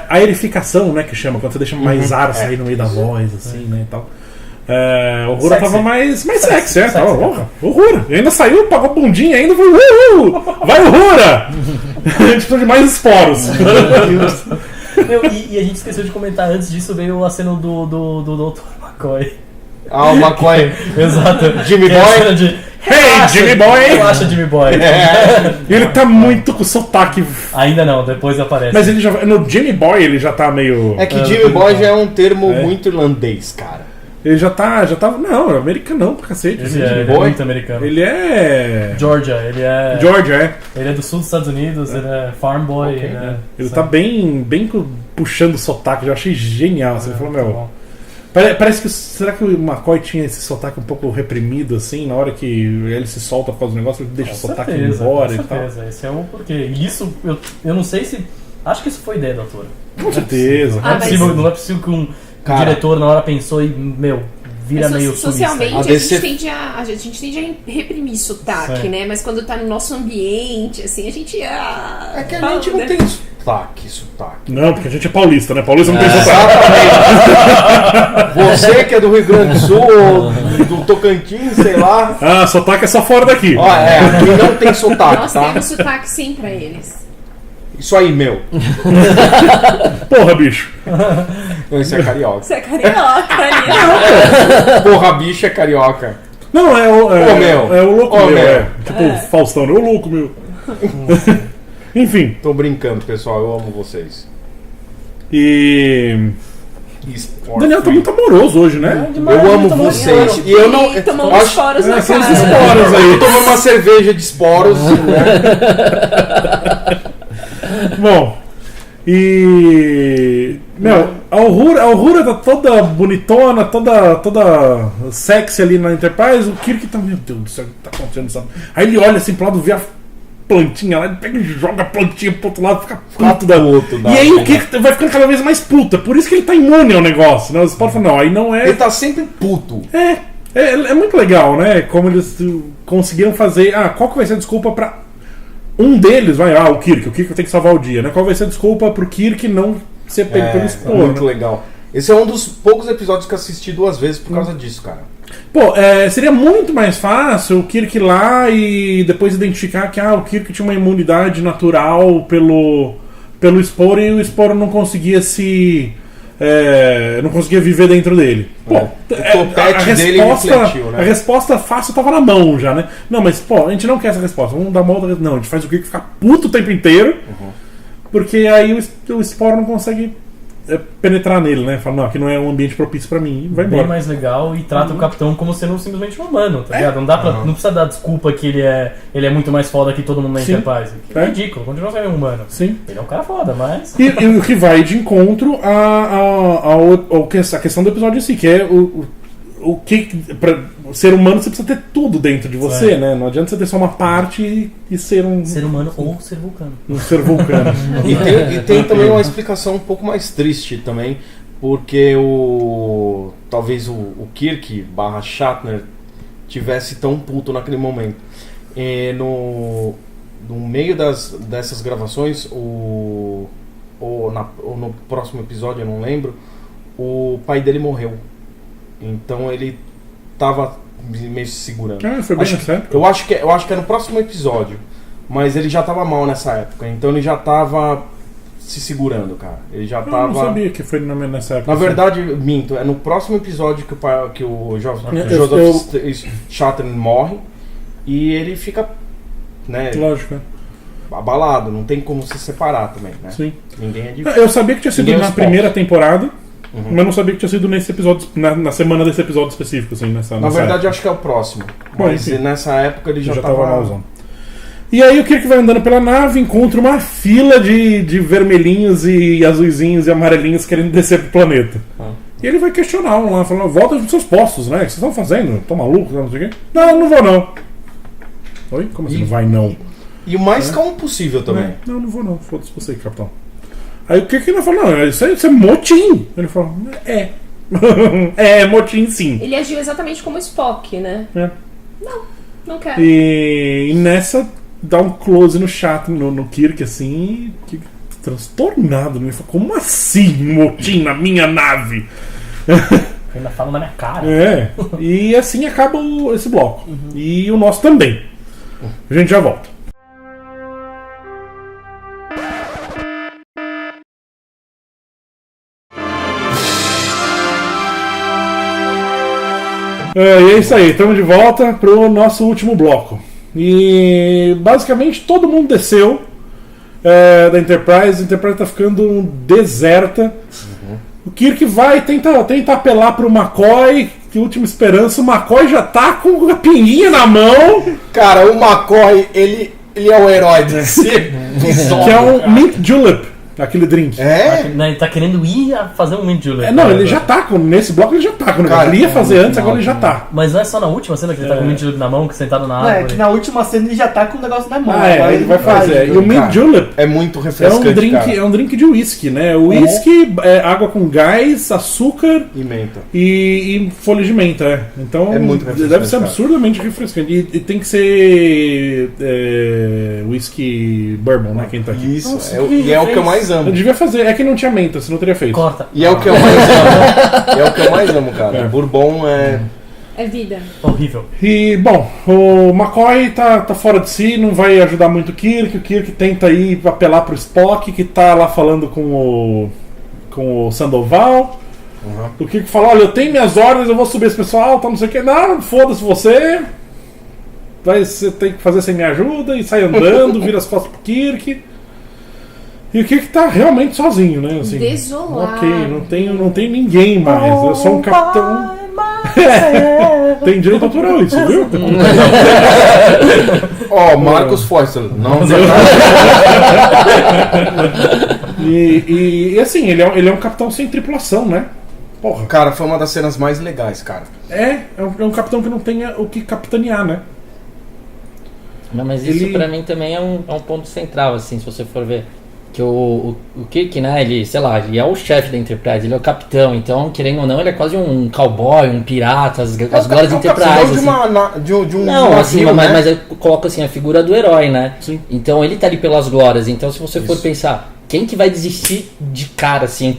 Speaker 1: A aerificação, né? Que chama, quando você deixa mais ar sair no meio da voz, assim, né? E tal. O Uhura
Speaker 6: Sexy.
Speaker 1: tava mais sexy,
Speaker 6: Sexy,
Speaker 1: tava,
Speaker 6: cara.
Speaker 1: porra, Uhura. E ainda saiu, pagou bundinha ainda, foi uhul! Vai, Uhura! A gente precisa de mais esporos.
Speaker 6: E a gente esqueceu de comentar antes disso, veio a cena do Dr. McCoy.
Speaker 3: O McCoy.
Speaker 6: Exato.
Speaker 3: Jimmy
Speaker 6: Que é a
Speaker 3: Boy.
Speaker 6: cena de,
Speaker 1: Hey, Jimmy Boy!
Speaker 6: Relaxa, Jimmy Boy.
Speaker 1: Ele tá muito com sotaque.
Speaker 6: Ainda não, depois aparece.
Speaker 1: Mas ele já. No Jimmy Boy ele já tá meio.
Speaker 3: É que Jimmy
Speaker 6: Jimmy
Speaker 3: Boy
Speaker 6: Boy.
Speaker 3: já é um termo muito irlandês, cara.
Speaker 1: Ele já tá. Não, é americanão pra cacete.
Speaker 6: Ele
Speaker 1: assim,
Speaker 6: é,
Speaker 1: Jimmy
Speaker 6: ele é
Speaker 1: Boy.
Speaker 6: muito americano.
Speaker 1: Ele é.
Speaker 6: Georgia, ele é.
Speaker 1: Georgia,
Speaker 6: Ele é do sul dos Estados Unidos, ele é farm boy.
Speaker 3: Ok,
Speaker 1: Ele tá bem puxando o sotaque, eu achei genial. Você falou, meu.
Speaker 6: bom.
Speaker 1: Parece que. Será que o McCoy tinha esse sotaque um pouco reprimido, assim, na hora que ele se solta por causa do negócio, ele deixa o sotaque ir embora
Speaker 6: com
Speaker 1: e tal?
Speaker 6: certeza. Esse é o porquê. E isso, eu não sei se. Acho que isso foi ideia da autora.
Speaker 1: Com certeza.
Speaker 6: Não é
Speaker 5: mas-
Speaker 6: possível, não é possível que um
Speaker 3: Cara.
Speaker 6: diretor na hora pensou e, meu, vira meio
Speaker 5: socialmente
Speaker 6: sulista.
Speaker 5: a gente tende a reprimir sotaque,
Speaker 6: Sim.
Speaker 5: né? Mas quando tá no nosso ambiente, assim, a gente...
Speaker 3: É que a gente não tem sotaque.
Speaker 1: Não, porque a gente é paulista, né? Paulista não tem sotaque.
Speaker 3: Exatamente. Você que é do Rio Grande do Sul, ou do Tocantins, sei lá.
Speaker 1: Ah, sotaque é só fora daqui.
Speaker 3: Ó, aqui não tem sotaque,
Speaker 5: Nós
Speaker 3: tá?
Speaker 5: temos sotaque sim pra eles.
Speaker 3: Isso aí, meu.
Speaker 1: Porra, bicho.
Speaker 3: Não, isso é carioca.
Speaker 5: Você é carioca, ali.
Speaker 3: Porra, bicho é carioca.
Speaker 1: Não, é o
Speaker 3: meu.
Speaker 1: É o louco
Speaker 3: Ô,
Speaker 1: meu,
Speaker 3: meu.
Speaker 1: é. Tipo, Faustão, é o louco meu. Enfim.
Speaker 3: Tô brincando, pessoal. Eu amo vocês.
Speaker 1: E...
Speaker 3: Esporte.
Speaker 1: Daniel tá muito amoroso hoje, né?
Speaker 3: Eu amo vocês. E eu não.
Speaker 5: Tomamos
Speaker 3: acho-
Speaker 5: esporos na
Speaker 1: São os
Speaker 5: cara.
Speaker 1: esporos aí.
Speaker 3: Eu tô tomando uma cerveja de esporos, né?
Speaker 1: Bom, e... Meu, a Uhura tá toda bonitona, toda sexy ali na Enterprise. O Kirk tá, meu Deus do céu, o que tá acontecendo? Sabe? Aí ele olha assim pro lado, vê a plantinha lá, ele pega e joga a plantinha pro outro lado, fica puto da
Speaker 3: puto,
Speaker 1: E aí o Kirk vai ficando cada vez mais puta. Por isso que ele tá imune ao negócio, né? Você pode falar, não, aí não é...
Speaker 3: Ele tá sempre puto.
Speaker 1: É muito legal, né? Como eles conseguiram fazer... Ah, qual que vai ser a desculpa pra... Um deles vai... Ah, o Kirk tem que salvar o dia, né? Qual vai ser a desculpa pro Kirk não ser pego pelo Spore,
Speaker 3: muito
Speaker 1: né?
Speaker 3: legal. Esse é um dos poucos episódios que eu assisti 2 vezes por causa disso, cara.
Speaker 1: Pô, seria muito mais fácil o Kirk ir lá e depois identificar que o Kirk tinha uma imunidade natural pelo Spore e o Spore não conseguia não conseguia viver dentro dele. Pô,
Speaker 3: O topete dele refletiu, né?
Speaker 1: A resposta fácil tava na mão já, né? Não, mas pô, a gente não quer essa resposta. Vamos dar uma outra. Não, a gente faz o Kirk ficar puto o tempo inteiro, porque aí o Spore não consegue penetrar nele, né? Fala, não, aqui não é um ambiente propício pra mim, e vai embora.
Speaker 6: Bem mais legal e trata o capitão como sendo simplesmente um humano, tá ligado? Não dá pra, não precisa dar desculpa que ele é muito mais foda que todo mundo na
Speaker 1: Sim.
Speaker 6: Enterprise. É ridículo, continua sendo um humano.
Speaker 1: Sim.
Speaker 6: Ele é um cara foda, mas...
Speaker 1: E o que vai de encontro a questão do episódio em si, que é o que. Pra ser humano você precisa ter tudo dentro de você, né? Não adianta você ter só uma parte e ser um
Speaker 6: Ser humano ou ser vulcano.
Speaker 1: um ser vulcano.
Speaker 3: E tem também uma explicação um pouco mais triste também, porque talvez o Kirk / Shatner tivesse tão puto naquele momento. E no meio dessas gravações, ou no próximo episódio, eu não lembro, o pai dele morreu. Então ele tava meio se segurando.
Speaker 1: Foi bem nessa época.
Speaker 3: Eu acho que é no próximo episódio. Mas ele já tava mal nessa época. Então ele já tava se segurando, cara. Ele já
Speaker 1: Eu
Speaker 3: tava.
Speaker 1: não sabia que foi nessa época.
Speaker 3: Na verdade, minto. É no próximo episódio que o Joseph Shatner morre. E ele fica, né,
Speaker 1: Lógico,
Speaker 3: abalado. Não tem como se separar também, né?
Speaker 1: sim.
Speaker 3: Ninguém é de...
Speaker 1: Eu sabia que tinha sido
Speaker 3: Ninguém é
Speaker 1: na
Speaker 3: esporte.
Speaker 1: primeira temporada, mas não sabia que tinha sido nesse episódio, na semana desse episódio específico, assim, nessa
Speaker 3: Na verdade,
Speaker 1: época.
Speaker 3: eu acho que é o próximo.
Speaker 1: Bom,
Speaker 3: Mas
Speaker 1: enfim.
Speaker 3: nessa época ele já
Speaker 1: Já
Speaker 3: tava
Speaker 1: malzão. E aí o Kirk vai andando pela nave, encontra uma fila de vermelhinhos e azuizinhos e amarelinhos querendo descer pro planeta. E ele vai questionar um lá, falando, volta pros seus postos, né? O que vocês estão fazendo? Estão malucos? Não sei o quê. Não vou não. Oi? Como assim não vai não?
Speaker 3: E o mais calmo possível também.
Speaker 1: Não vou não. Foda-se você, capitão. Aí o Kirk ainda fala, não, isso é motim. Ele fala, é motim sim.
Speaker 5: Ele agiu exatamente como Spock, né?
Speaker 1: É.
Speaker 5: Não quero.
Speaker 1: E nessa dá um close no chat no Kirk assim, que transtornado, né? Ele fala, como assim motim na minha nave?
Speaker 6: Ainda fala na minha cara.
Speaker 1: E assim acaba esse bloco. E o nosso também. A gente já volta. E é isso aí, estamos de volta pro nosso último bloco. E basicamente todo mundo desceu da Enterprise. A Enterprise tá ficando deserta. O Kirk vai tenta apelar pro McCoy, que última esperança. O McCoy já tá com a pinguinha na mão.
Speaker 3: Cara, o McCoy, ele é o herói desse episódio.
Speaker 1: Que é um
Speaker 3: cara.
Speaker 1: Mint Julep. Aquele drink.
Speaker 6: Ele tá querendo ir a fazer um mint julep.
Speaker 1: Não, ele já tá nesse bloco ele já tá. Quando ele ia fazer antes, agora ele já tá.
Speaker 6: Mas não é só na última cena que ele tá com o mint julep na mão, que sentado na árvore.
Speaker 2: É, que na última cena ele já tá com o negócio na mão.
Speaker 1: Ele vai fazer. E o mint julep
Speaker 3: é muito refrescante,
Speaker 1: é um drink de whisky, né? Whisky, água com gás, açúcar
Speaker 3: e menta.
Speaker 1: E folha de menta, Então
Speaker 3: é muito refrescante,
Speaker 1: deve ser absurdamente refrescante. E tem que ser whisky bourbon, né? Quem tá aqui.
Speaker 3: Isso, e é o que eu mais amo.
Speaker 1: Eu devia fazer, é que não tinha menta, senão eu teria feito.
Speaker 6: Corta.
Speaker 3: E é o que eu mais amo. É o que eu mais amo, cara. Bourbon
Speaker 5: É vida.
Speaker 6: Horrível.
Speaker 1: E, bom, o McCoy tá fora de si, não vai ajudar muito o Kirk tenta ir apelar pro Spock, que tá lá falando com o Sandoval. O Kirk fala, olha, eu tenho minhas ordens, eu vou subir esse pessoal, tá não sei o que. Não, foda-se você. Você tem que fazer sem minha ajuda, e sai andando, vira as costas pro Kirk. E o Kirk tá realmente sozinho, né? Assim,
Speaker 5: desolado.
Speaker 1: Ok, não tem ninguém mais. Eu sou um capitão. Tem direito autoral isso, viu?
Speaker 3: Marcos Foster. Não.
Speaker 1: E assim, ele é um capitão sem tripulação, né? Porra.
Speaker 3: Cara, foi uma das cenas mais legais, cara.
Speaker 1: É um capitão que não tenha o que capitanear, né?
Speaker 4: Não, mas isso pra mim também é um ponto central, assim, se você for ver. Que o Kirk, né, ele, sei lá, ele é o chefe da Enterprise, ele é o capitão, então, querendo ou não, ele é quase um cowboy, um pirata, as glórias da Enterprise. Não, assim, mas eu coloco assim, a figura do herói, né?
Speaker 1: Sim.
Speaker 4: Então ele tá ali pelas glórias, então se você for pensar, quem que vai desistir de cara, assim,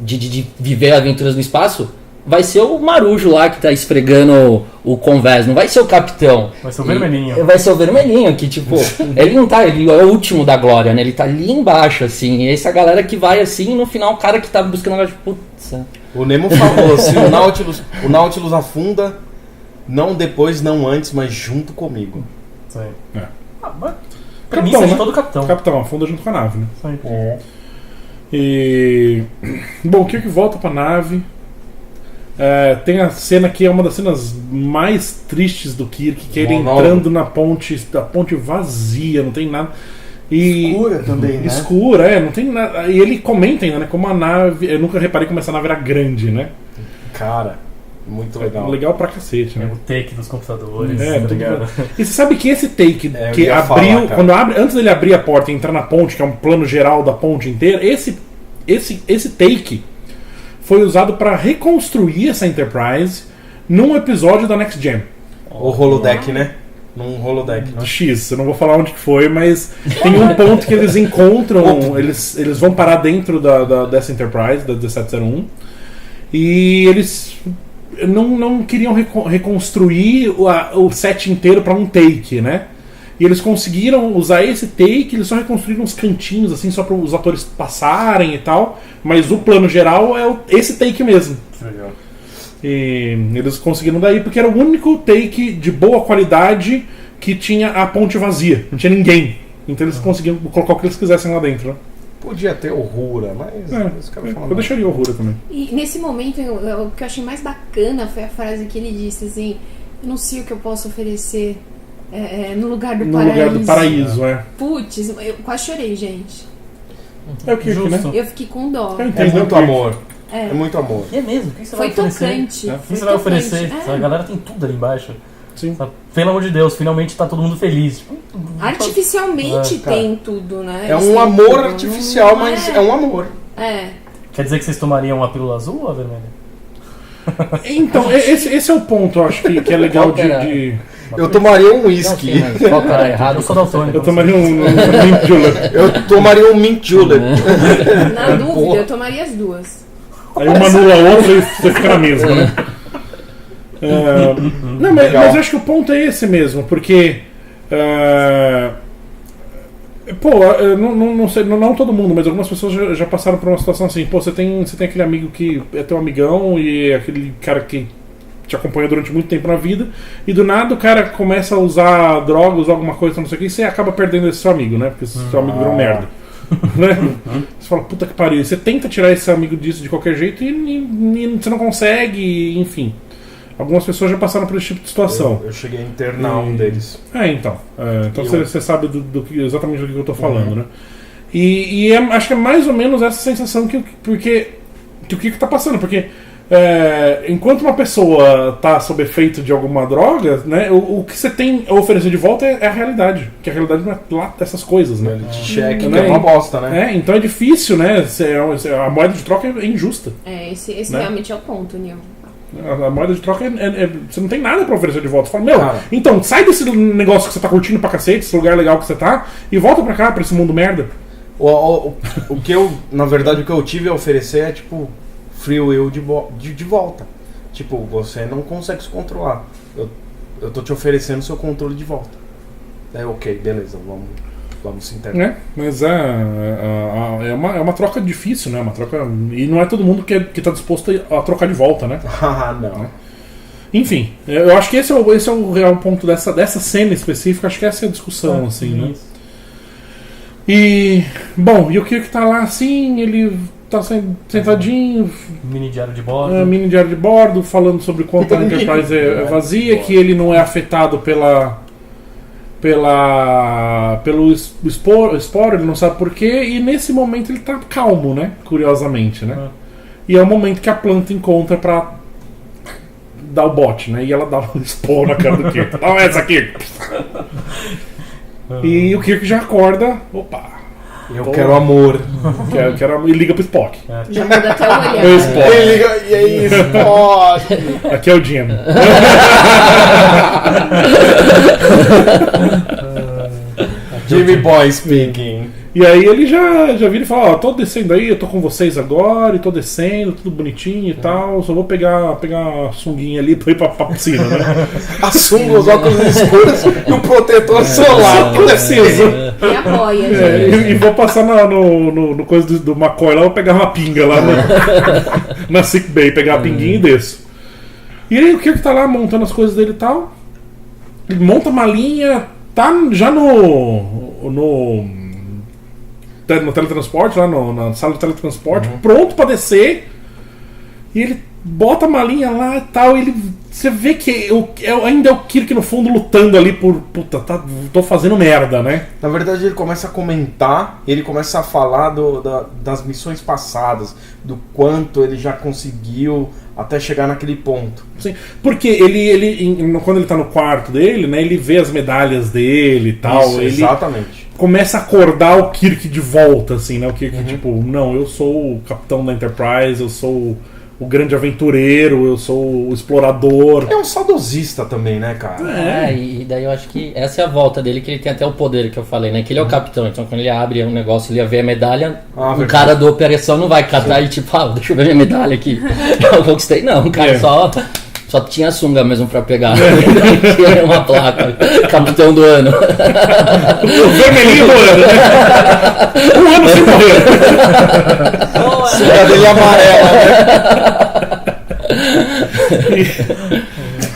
Speaker 4: de viver aventuras no espaço? Vai ser o marujo lá que tá esfregando o convés, não vai ser o capitão.
Speaker 6: Vai ser o vermelhinho.
Speaker 4: Vai ser o vermelhinho, que tipo, ele não tá, ele é o último da glória, né? Ele tá ali embaixo, assim. E essa galera que vai assim, e no final o cara que tá buscando agora, tipo, putz.
Speaker 3: O Nemo falou assim, o Nautilus afunda, não depois, não antes, mas junto comigo.
Speaker 6: Isso aí.
Speaker 1: Capitão,
Speaker 6: Premissa de
Speaker 1: né?
Speaker 6: todo capitão.
Speaker 1: Capitão, afunda junto com a nave, né?
Speaker 6: Isso aí.
Speaker 1: E... Bom, o Kirk volta pra nave. Tem a cena que é uma das cenas mais tristes do Kirk, que é ele entrando na ponte, a ponte vazia, não tem nada.
Speaker 2: Escura também, né?
Speaker 1: Escura, não tem nada. E ele comenta ainda, né? Como a nave. Eu nunca reparei como essa nave era grande, né?
Speaker 3: Cara, muito legal.
Speaker 1: Legal pra cacete, né?
Speaker 6: O take dos computadores,
Speaker 1: É,
Speaker 6: tá ligado?
Speaker 1: E você sabe que esse take
Speaker 3: eu
Speaker 1: que
Speaker 3: ia
Speaker 1: abriu.
Speaker 3: falar,
Speaker 1: Antes dele abrir a porta e entrar na ponte, que é um plano geral da ponte inteira, esse take foi usado para reconstruir essa Enterprise num episódio da Next Gen.
Speaker 3: O holodeck, né? Num holodeck.
Speaker 1: X, eu não vou falar onde que foi, mas tem um ponto que eles encontram, eles vão parar dentro dessa Enterprise, da 1701, e eles não queriam reconstruir o set inteiro para um take, né? E eles conseguiram usar esse take, eles só reconstruíram uns cantinhos, assim, só para os atores passarem e tal. Mas o plano geral é esse take mesmo.
Speaker 6: Legal.
Speaker 1: E eles conseguiram daí, porque era o único take de boa qualidade que tinha a ponte vazia. Não tinha ninguém. Então eles conseguiram colocar o que eles quisessem lá dentro, né?
Speaker 3: Podia ter Uhura, mas os caras falam.
Speaker 1: Eu deixaria o Uhura também.
Speaker 5: E nesse momento, o que eu achei mais bacana foi a frase que ele disse, assim, eu não sei o que eu posso oferecer no lugar do paraíso.
Speaker 1: No lugar do paraíso,
Speaker 5: Putz, eu quase chorei, gente.
Speaker 1: É o que, né?
Speaker 5: Eu fiquei com dó.
Speaker 1: Eu
Speaker 3: É
Speaker 1: entendo,
Speaker 3: muito
Speaker 1: eu
Speaker 3: amor. É muito amor.
Speaker 6: E é mesmo, o que você
Speaker 5: Foi
Speaker 6: vai oferecer?
Speaker 5: tocante.
Speaker 6: O que
Speaker 5: Foi
Speaker 6: você vai
Speaker 5: tocante,
Speaker 6: oferecer? A galera tem tudo ali embaixo.
Speaker 1: Sim.
Speaker 6: Sabe? Pelo amor de Deus, finalmente tá todo mundo feliz. Tipo,
Speaker 5: Artificialmente tem tudo, né?
Speaker 3: É
Speaker 5: Eles
Speaker 3: um
Speaker 5: têm
Speaker 3: amor
Speaker 5: tudo.
Speaker 3: artificial,
Speaker 5: Não
Speaker 3: mas é um amor.
Speaker 6: quer dizer que vocês tomariam a pílula azul ou a vermelha?
Speaker 1: Então, esse é o ponto, eu acho que é legal de...
Speaker 3: Eu tomaria um
Speaker 4: Não,
Speaker 3: whisky.
Speaker 4: sim, mas qual que tá errado?
Speaker 6: Eu sou daltônico.
Speaker 1: Eu tomaria um mint julep.
Speaker 3: Eu tomaria um mint julep.
Speaker 5: Na dúvida, eu tomaria as duas.
Speaker 1: Aí uma anula a outra e você fica na mesma, né? Não, mas eu acho que o ponto é esse mesmo, porque não sei, não todo mundo, mas algumas pessoas já passaram por uma situação assim, você tem aquele amigo que é teu amigão e aquele cara que te acompanha durante muito tempo na vida, e do nada o cara começa a usar drogas, alguma coisa, não sei o que, e você acaba perdendo esse seu amigo, né? Porque esse seu amigo virou merda. Né? Você fala, puta que pariu. Você tenta tirar esse amigo disso de qualquer jeito e você não consegue, enfim. Algumas pessoas já passaram por esse tipo de situação.
Speaker 3: Eu cheguei a internar um deles.
Speaker 1: Então você sabe exatamente do que eu tô falando, né? E acho que é mais ou menos essa sensação que o Kirk tá passando, porque enquanto uma pessoa tá sob efeito de alguma droga, né, o que você tem a oferecer de volta é a realidade, que a realidade não é lá dessas coisas, né?
Speaker 3: Cheque, que é uma bosta, né?
Speaker 1: Então é difícil, né? A moeda de troca é injusta.
Speaker 5: Esse
Speaker 1: né?
Speaker 5: realmente é o ponto, Nil.
Speaker 1: A moeda de troca você não tem nada pra oferecer de volta. Você fala,
Speaker 3: Cara.
Speaker 1: então sai desse negócio que você tá curtindo pra cacete, esse lugar legal que você tá, e volta pra cá, pra esse mundo merda.
Speaker 3: O que eu, na verdade, o que eu tive a oferecer é tipo free will de volta. Tipo, você não consegue se controlar. Eu tô te oferecendo seu controle de volta. Ok, beleza, vamos se internar.
Speaker 1: Mas é uma troca difícil, né? Uma troca. E não é todo mundo que tá disposto a trocar de volta, né?
Speaker 3: Não.
Speaker 1: Enfim, eu acho que esse é o real ponto dessa cena específica. Acho que essa é a discussão, assim, né? E, bom, e o Kirk tá lá assim, ele tá sentadinho,
Speaker 6: Mini diário de bordo.
Speaker 1: mini diário de bordo, falando sobre quanto a Enterprise é vazia, que ele não é afetado pelo esporo, ele não sabe porquê, e nesse momento ele tá calmo, né? Curiosamente, né? E é o momento que a planta encontra pra dar o bote, né? E ela dá um esporo na cara do Kirk. Dá essa aqui! E o Kirk já acorda, opa!
Speaker 3: Eu quero amor.
Speaker 1: E liga pro Spock.
Speaker 5: Já muda até o olhar.
Speaker 1: É o Spock.
Speaker 3: E aí, Spock?
Speaker 1: Aqui é o Jim.
Speaker 3: Jimmy Boy speaking.
Speaker 1: E aí ele já vira e fala, tô descendo aí, eu tô com vocês agora, e tô descendo, tudo bonitinho e tal, só vou pegar a sunguinha ali pra ir pra piscina, né?
Speaker 3: A sunga, os óculos escuros e o protetor solar.
Speaker 1: Que preciso.
Speaker 5: E a boia, gente.
Speaker 1: E vou passar no coisa do McCoy lá, vou pegar uma pinga lá na sick bay, pegar a pinguinha e desço. E aí o Kirk tá lá montando as coisas dele e tal, ele monta uma linha, tá já no teletransporte, lá na sala de teletransporte, pronto pra descer, e ele bota a malinha lá e tal, você vê que ainda é o Kirk no fundo lutando ali por, puta, tô fazendo merda, né?
Speaker 3: Na verdade ele começa a comentar, ele começa a falar das missões passadas, do quanto ele já conseguiu até chegar naquele ponto.
Speaker 1: Sim, porque quando ele tá no quarto dele, né, ele vê as medalhas dele e tal.
Speaker 3: Isso,
Speaker 1: ele
Speaker 3: exatamente.
Speaker 1: começa a acordar o Kirk de volta, assim, né? O Kirk, tipo, não, eu sou o capitão da Enterprise, eu sou o grande aventureiro, eu sou o explorador.
Speaker 3: É um saudosista também, né, cara?
Speaker 4: E daí eu acho que essa é a volta dele, que ele tem até o poder que eu falei, né? Que ele é o capitão, então quando ele abre um negócio, ele ia ver a medalha, o cara da operação não vai catar e tipo, deixa eu ver minha medalha aqui. Eu conquistei, não, o cara só tinha sunga mesmo pra pegar. Tinha uma placa, capitão do ano.
Speaker 1: O vermelhinho do ano, né? Um ano sem morrer.
Speaker 3: Sunga dele amarela, né?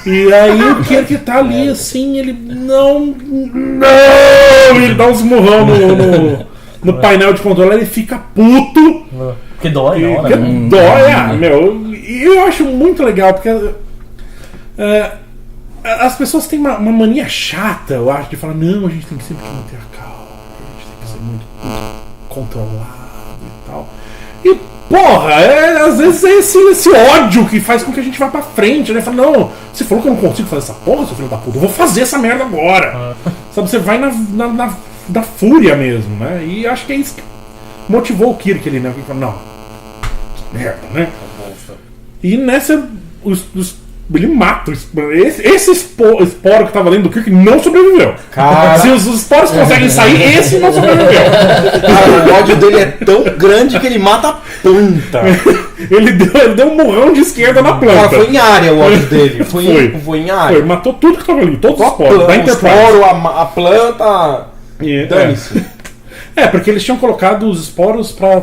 Speaker 1: E aí o Kirk tá ali assim, ele não, ele dá uns murrão no painel de controle, ele fica puto.
Speaker 6: Que dói, não,
Speaker 1: Que
Speaker 6: né?
Speaker 1: dói, E eu acho muito legal, porque as pessoas têm uma mania chata, eu acho, de falar, não, a gente tem que sempre manter a calma, a gente tem que ser muito controlado e tal. E, porra, às vezes é esse ódio que faz com que a gente vá pra frente, né? Fala, não, você falou que eu não consigo fazer essa porra, seu filho da puta, eu vou fazer essa merda agora. Sabe, você vai na fúria mesmo, né? E acho que é isso que motivou o Kirk ali, né? Ele falou, não, merda, né? E nessa, ele mata esse esporo que tava dentro do Kirk não sobreviveu.
Speaker 3: Cara.
Speaker 1: Se os esporos conseguem sair, esse não sobreviveu.
Speaker 3: Cara, o ódio dele é tão grande que ele mata a planta.
Speaker 1: Ele deu um murrão de esquerda na planta.
Speaker 3: Cara, foi em área o ódio dele. Foi em área.
Speaker 1: Foi, matou tudo que tava ali, todos os esporos. Da
Speaker 3: O
Speaker 1: Enterprise.
Speaker 3: esporo, a planta. Dane-se.
Speaker 1: Porque eles tinham colocado os esporos pra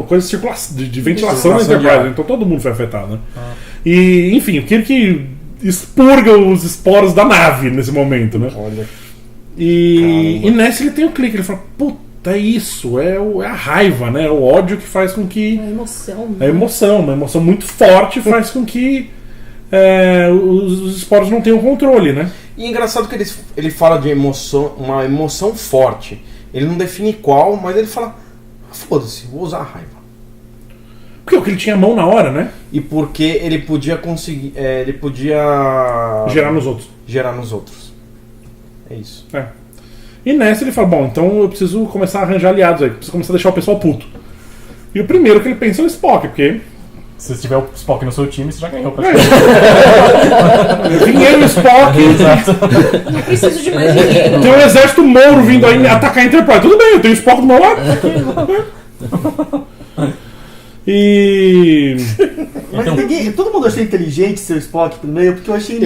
Speaker 1: coisa de ventilação na Enterprise, então todo mundo foi afetado, né? E, enfim, o Kirk expurga os esporos da nave nesse momento, né?
Speaker 3: Olha.
Speaker 1: E nessa ele tem o clique, ele fala, puta, é isso, é a raiva, né? É o ódio que faz com que...
Speaker 5: A emoção.
Speaker 1: A emoção, uma emoção muito forte faz com que os esporos não tenham controle, né?
Speaker 3: E é engraçado que ele fala de emoção, uma emoção forte. Ele não define qual, mas ele fala Foda-se, vou usar a raiva.
Speaker 1: Porque ele tinha a mão na hora, né?
Speaker 3: E porque ele podia conseguir. Ele podia.
Speaker 1: Gerar nos outros.
Speaker 3: Gerar nos outros. É isso.
Speaker 1: É. E nessa ele fala, bom, então eu preciso começar a arranjar aliados aí, preciso começar a deixar o pessoal puto. E o primeiro que ele pensa é o Spock, porque...
Speaker 6: Se tiver o Spock no seu time, você já ganhou.
Speaker 1: Dinheiro, Spock,
Speaker 5: Não preciso de mais dinheiro.
Speaker 1: tem um exército Moro vindo aí atacar a Enterprise. Tudo bem, eu tenho o Spock do meu lado. E...
Speaker 2: Mas
Speaker 6: Então-
Speaker 2: todo mundo achou inteligente ser o Spock primeiro, porque eu achei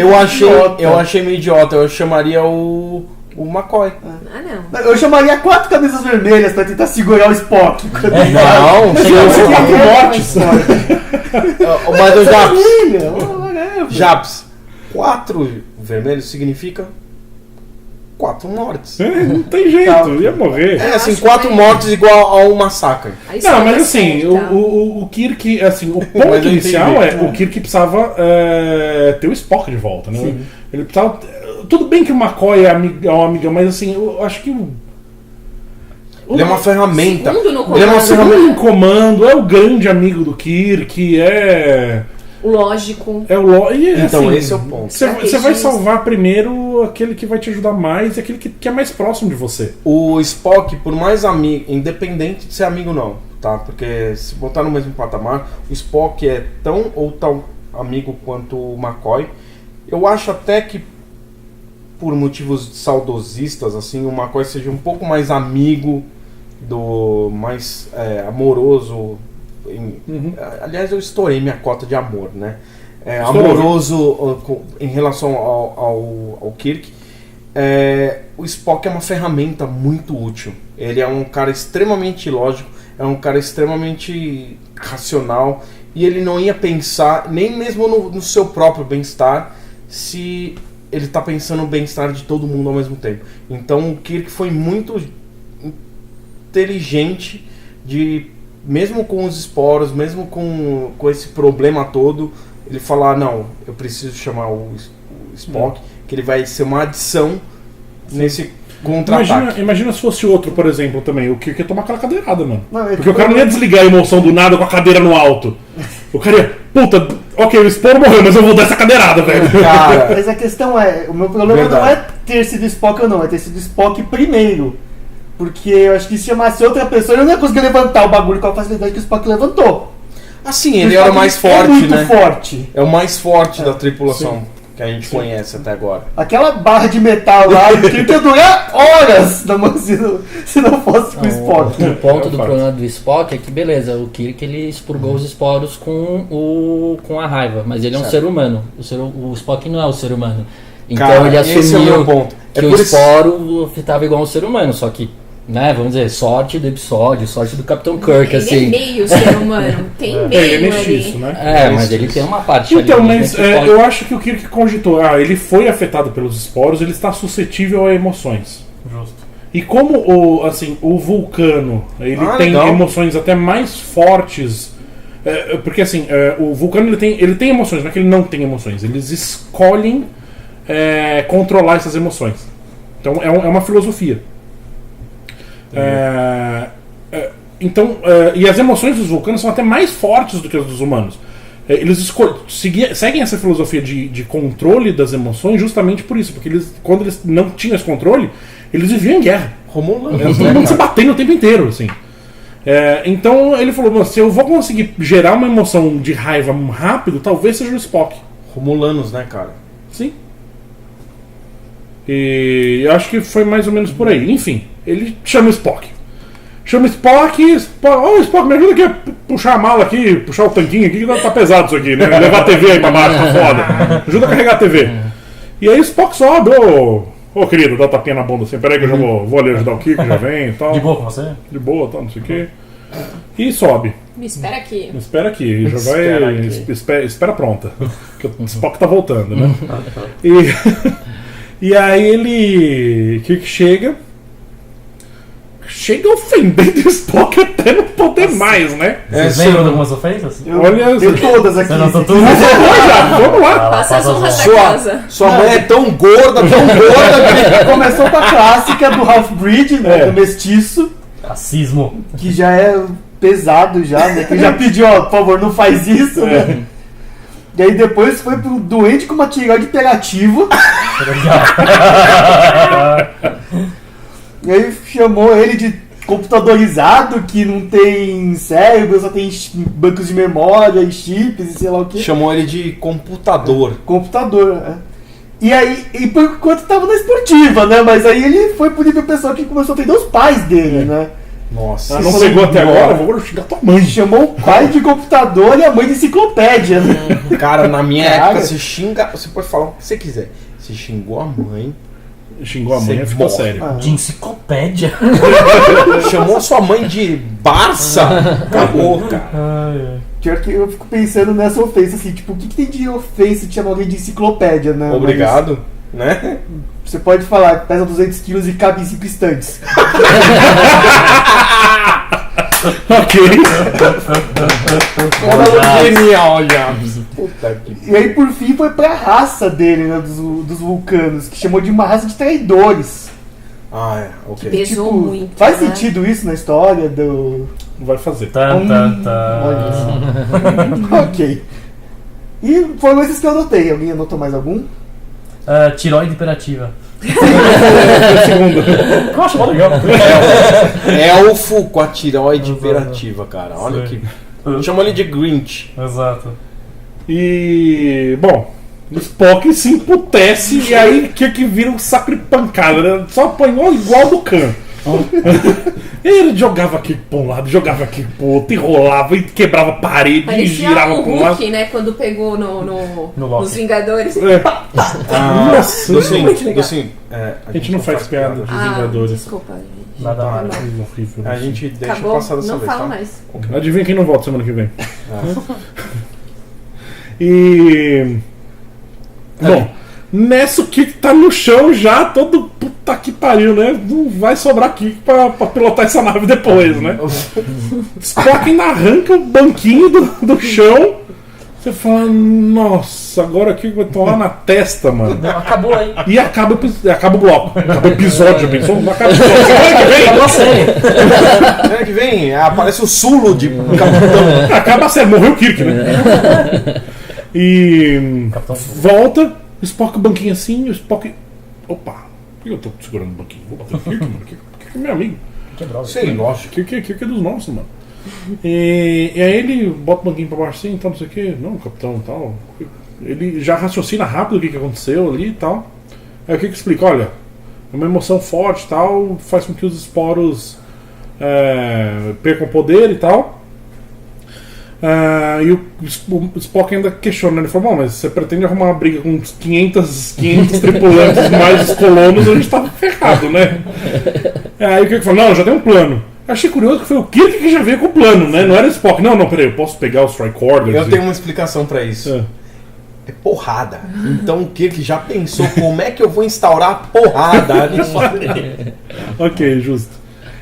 Speaker 3: Eu achei meio idiota. Eu chamaria o McCoy.
Speaker 5: Ah, não.
Speaker 2: Eu chamaria 4 camisas vermelhas pra tentar segurar o Spock.
Speaker 3: Não,
Speaker 1: São 4 mortes.
Speaker 3: mas o Japs.
Speaker 2: Vermelha.
Speaker 3: Japs. 4 vermelhos significa 4 mortes.
Speaker 1: Não tem jeito, ia morrer.
Speaker 3: É assim,
Speaker 5: acho
Speaker 3: 4
Speaker 5: que-
Speaker 3: mortes igual a um massacre.
Speaker 5: A
Speaker 1: Não,
Speaker 5: história
Speaker 1: mas assim,
Speaker 5: certa.
Speaker 1: o Kirk, assim, o
Speaker 3: Mas
Speaker 1: ponto
Speaker 3: eu
Speaker 1: inicial
Speaker 3: entendi.
Speaker 1: o Kirk precisava ter o Spock de volta, né? Ele precisava... Tudo bem que o McCoy é um amigão, mas assim, eu acho que
Speaker 3: Ele é uma ferramenta.
Speaker 5: Segundo no
Speaker 3: Ele é uma
Speaker 5: comando.
Speaker 3: ferramenta.
Speaker 1: Segundo em comando, é o grande amigo do Kirk,
Speaker 5: Lógico.
Speaker 1: é o... E,
Speaker 3: Então,
Speaker 1: assim,
Speaker 3: esse é o ponto.
Speaker 1: Você vai
Speaker 5: Estrategista.
Speaker 1: salvar primeiro aquele que vai te ajudar mais e aquele que é mais próximo de você.
Speaker 3: O Spock, por mais amigo, independente de ser amigo não, tá? Porque se botar no mesmo patamar, o Spock é tão ou tão amigo quanto o McCoy. Eu acho até que por motivos saudosistas, assim, o McCoy seja um pouco mais amigo mais amoroso. Aliás, eu estourei minha cota de amor, né?
Speaker 1: Estourou.
Speaker 3: Amoroso em relação ao Kirk. O Spock é uma ferramenta muito útil. Ele é um cara extremamente lógico, é um cara extremamente racional, e ele não ia pensar nem mesmo no seu próprio bem-estar se ele está pensando no bem-estar de todo mundo ao mesmo tempo. Então o Kirk foi muito inteligente de, mesmo com os esporos, mesmo com esse problema todo, ele falar, não, eu preciso chamar o Spock, que ele vai ser uma adição nesse contra-ataque.
Speaker 1: Imagina se fosse outro, por exemplo, também. O Kirk ia tomar aquela cadeirada, mano.
Speaker 2: Não,
Speaker 1: Porque o cara não ia desligar a emoção do nada com a cadeira no alto. O cara ia, puta, ok, o Sporo morreu, mas eu vou dar essa cadeirada, velho.
Speaker 3: Cara,
Speaker 2: Mas a questão é, o meu problema
Speaker 3: Verdade.
Speaker 2: não é ter sido Spock ou não, é ter sido Spock primeiro. Porque eu acho que se chamasse outra pessoa, eu não ia conseguir levantar o bagulho com a facilidade que o Spock levantou.
Speaker 3: assim, ele era o mais forte,
Speaker 2: é muito
Speaker 3: né?
Speaker 2: forte.
Speaker 3: É o mais forte da tripulação que a gente conhece até agora.
Speaker 2: Aquela barra de metal lá, o Kirk ia durar horas na mão se não fosse com o Spock.
Speaker 4: O ponto
Speaker 1: É um
Speaker 4: do
Speaker 1: fato.
Speaker 4: problema do Spock é que, beleza, o Kirk ele expurgou os esporos com a raiva, mas ele é um ser humano. O Spock não é o ser humano. Então
Speaker 3: Cara,
Speaker 4: ele
Speaker 3: esse é o
Speaker 4: assumiu
Speaker 3: meu ponto.
Speaker 4: que
Speaker 3: É
Speaker 4: o
Speaker 3: por isso-
Speaker 4: esporo afetava igual um ser humano, só que, né, vamos dizer, sorte do episódio, sorte do Capitão Kirk,
Speaker 5: Ele
Speaker 4: assim.
Speaker 5: é meio ser humano. Tem meio
Speaker 1: Ele é
Speaker 5: ali.
Speaker 1: mestiço, né?
Speaker 4: É, mas ele tem uma parte
Speaker 1: Então,
Speaker 4: ali,
Speaker 1: mas
Speaker 4: né, que pode-
Speaker 1: eu acho que o Kirk cogitou, ele foi afetado pelos esporos, ele está suscetível a emoções.
Speaker 6: Justo.
Speaker 1: E como o vulcano, ele tem
Speaker 3: legal.
Speaker 1: emoções até mais fortes, porque assim, o vulcano ele tem emoções, não é que ele não tem emoções, eles escolhem controlar essas emoções. Então é uma filosofia. Então, e as emoções dos vulcanos são até mais fortes do que as dos humanos. Eles seguem essa filosofia de controle das emoções justamente por isso, porque quando eles não tinham esse controle, eles viviam em guerra.
Speaker 3: Romulanos,
Speaker 1: Todo mundo se batendo o tempo inteiro, assim. Então ele falou, se eu vou conseguir gerar uma emoção de raiva rápido, talvez seja o Spock.
Speaker 3: Romulanos, né, cara?
Speaker 1: Sim. E eu acho que foi mais ou menos por aí. Enfim, ele chama o Spock. Chama o Spock, Spock, me ajuda aqui a puxar a mala aqui, puxar o tanquinho aqui, que tá pesado isso aqui, né? Levar a TV aí pra baixo, tá foda. Ajuda a carregar a TV. E aí o Spock sobe, ô querido, dá um tapinha na bunda assim, peraí que eu já vou ali ajudar o Kiko, já vem e tal.
Speaker 6: De boa com você?
Speaker 1: De boa, tal, não sei o quê. E sobe.
Speaker 5: Me espera aqui.
Speaker 1: Espera aqui, já
Speaker 3: Espera
Speaker 1: vai.
Speaker 3: aqui.
Speaker 1: Espera pronta. Que o Spock tá voltando, né? E aí ele. Kirk chega ofendendo o Spock até não poder mais, né?
Speaker 6: Vocês lembram de algumas ofensas?
Speaker 1: Olha,
Speaker 2: Tem todas aqui.
Speaker 6: Você notou tudo?
Speaker 1: Vamos lá.
Speaker 5: Passa as honras da
Speaker 3: Sua,
Speaker 5: casa.
Speaker 3: sua mãe é tão gorda que...
Speaker 2: Começou com a clássica do Half-Breed, né, do mestiço.
Speaker 6: Racismo.
Speaker 2: que já é pesado já, né? Que ele já pediu, ó, por favor, não faz isso, né? E aí depois foi pro doente com uma tireoide hiperativa. E aí chamou ele de computadorizado, que não tem cérebro, só tem bancos de memória e chips e sei lá o que.
Speaker 3: Chamou ele de computador.
Speaker 2: Computador, né? E aí, e por enquanto tava na esportiva, né? Mas aí ele foi punir pro pessoal que começou a ofender os pais dele, né?
Speaker 3: Nossa.
Speaker 1: Ah, não pegou até agora? Vou xingar tua mãe.
Speaker 2: Chamou o pai de computador e a mãe de enciclopédia, né?
Speaker 3: Cara, na minha
Speaker 2: Cara.
Speaker 3: época, se xinga. Você pode falar o que você quiser. Se xingou a mãe.
Speaker 1: Xingou a mãe,
Speaker 3: Você
Speaker 1: ficou
Speaker 3: morre.
Speaker 1: sério.
Speaker 2: Ah.
Speaker 6: De enciclopédia.
Speaker 3: Chamou sua mãe de Barça. Acabou, cara.
Speaker 2: Pior que eu fico pensando nessa ofensa, assim, tipo, o que tem de ofensa de chamar alguém de enciclopédia, né?
Speaker 3: Obrigado. Né?
Speaker 2: Mas você pode falar que pesa 200 quilos e cabe em 5 estantes.
Speaker 1: Ok.
Speaker 3: Genial, já. Puta que.
Speaker 2: E aí, por fim, foi pra raça dele, né, dos vulcanos, que chamou de uma raça de traidores.
Speaker 3: Ah, é, ok.
Speaker 5: Pesou
Speaker 2: Tipo,
Speaker 5: muito.
Speaker 2: faz
Speaker 5: né?
Speaker 2: sentido isso na história do...
Speaker 1: Não vai fazer.
Speaker 2: Olha só. Ok. E foram esses que eu anotei. Alguém anotou mais algum?
Speaker 6: Tiroide hiperativa.
Speaker 1: Segundo.
Speaker 6: Eu acho mó legal.
Speaker 3: Elfo com a tireoide hiperativa, cara. Olha
Speaker 6: Sim.
Speaker 3: que. Chama ele de Grinch.
Speaker 6: Exato.
Speaker 1: E. Bom, o Spock se emputece e aí que vira um saco de pancada, né? Só apanhou igual do Khan. Ele jogava aqui pra um lado, jogava aqui pro outro, enrolava e quebrava a parede e
Speaker 5: Parecia
Speaker 1: girava
Speaker 5: o
Speaker 1: pra um lado.
Speaker 5: Hulk, né? Quando pegou
Speaker 6: No Loki.
Speaker 5: nos Vingadores.
Speaker 1: É.
Speaker 3: Nossa,
Speaker 5: muito legal.
Speaker 1: A gente não faz piada dos Vingadores.
Speaker 5: Desculpa, gente.
Speaker 6: Nada
Speaker 5: Tá
Speaker 6: mais.
Speaker 5: bom.
Speaker 1: Horrível.
Speaker 3: A gente deixa
Speaker 5: Acabou,
Speaker 3: passar dessa
Speaker 5: não
Speaker 3: vez,
Speaker 5: fala
Speaker 3: tá?
Speaker 5: mais.
Speaker 1: Adivinha quem não volta semana que vem.
Speaker 3: Ah.
Speaker 1: E. Bom, nessa o Kirk tá no chão já, todo puta que pariu, né? Não vai sobrar Kirk pra pilotar essa nave depois, né? Spock ainda arranca o banquinho do chão. Você fala, nossa, agora o Kirk vai tomar na testa, mano.
Speaker 6: Não, acabou aí.
Speaker 1: E acaba o bloco. Acaba o episódio, pensou? Não acaba o episódio. Semana que vem,
Speaker 6: Acabou a série.
Speaker 3: Semana que vem aparece o Sulo de capitão.
Speaker 1: acaba a série, morreu o Kirk, né? E.
Speaker 6: Capitão.
Speaker 1: Volta, o Spock o banquinho assim, o Spock. Opa, por que eu tô segurando o banquinho? Vou bater no Kirk, mano. Kirk é meu amigo.
Speaker 6: Quebrou.
Speaker 3: Sei, lógico.
Speaker 1: Kirk é dos nossos, mano. E aí ele bota o banquinho pra baixo assim, então não sei o que, não, capitão e tal. Ele já raciocina rápido o que aconteceu ali e tal. Aí o que explica, olha, é uma emoção forte e tal, faz com que os esporos percam poder e tal. E o Spock ainda questiona, ele falou, bom, mas você pretende arrumar uma briga com uns 500 tripulantes mais os colonos, a gente tá ferrado, né? Aí o que falou, não, já tem um plano. Achei curioso que foi o Kirk que já veio com o plano, né? Não era o Spock. Não, peraí, eu posso pegar os tricorders?
Speaker 3: Eu tenho uma explicação pra isso. É porrada. Então o Kirk já pensou como é que eu vou instaurar a porrada nisso aí.
Speaker 1: Ok, justo.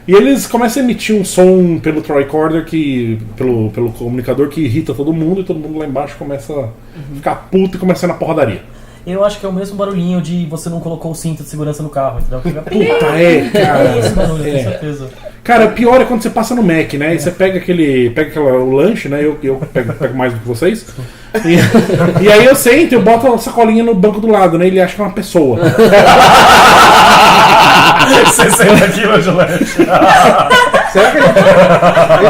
Speaker 1: E eles começam a emitir um som pelo tricorder, pelo comunicador, que irrita todo mundo, e todo mundo lá embaixo começa a ficar puto e começa a ir na porradaria.
Speaker 6: Eu acho que é o mesmo barulhinho de você não colocou o cinto de segurança no carro, entendeu?
Speaker 1: Puta, cara.
Speaker 6: É esse barulho, com certeza.
Speaker 1: Cara, pior é quando você passa no Mac, né? E você pega o lanche, né? Eu pego mais do que vocês. E aí eu sento, eu boto a sacolinha no banco do lado, né? Ele acha que é uma pessoa.
Speaker 6: 60 quilos de lanche.
Speaker 3: Será que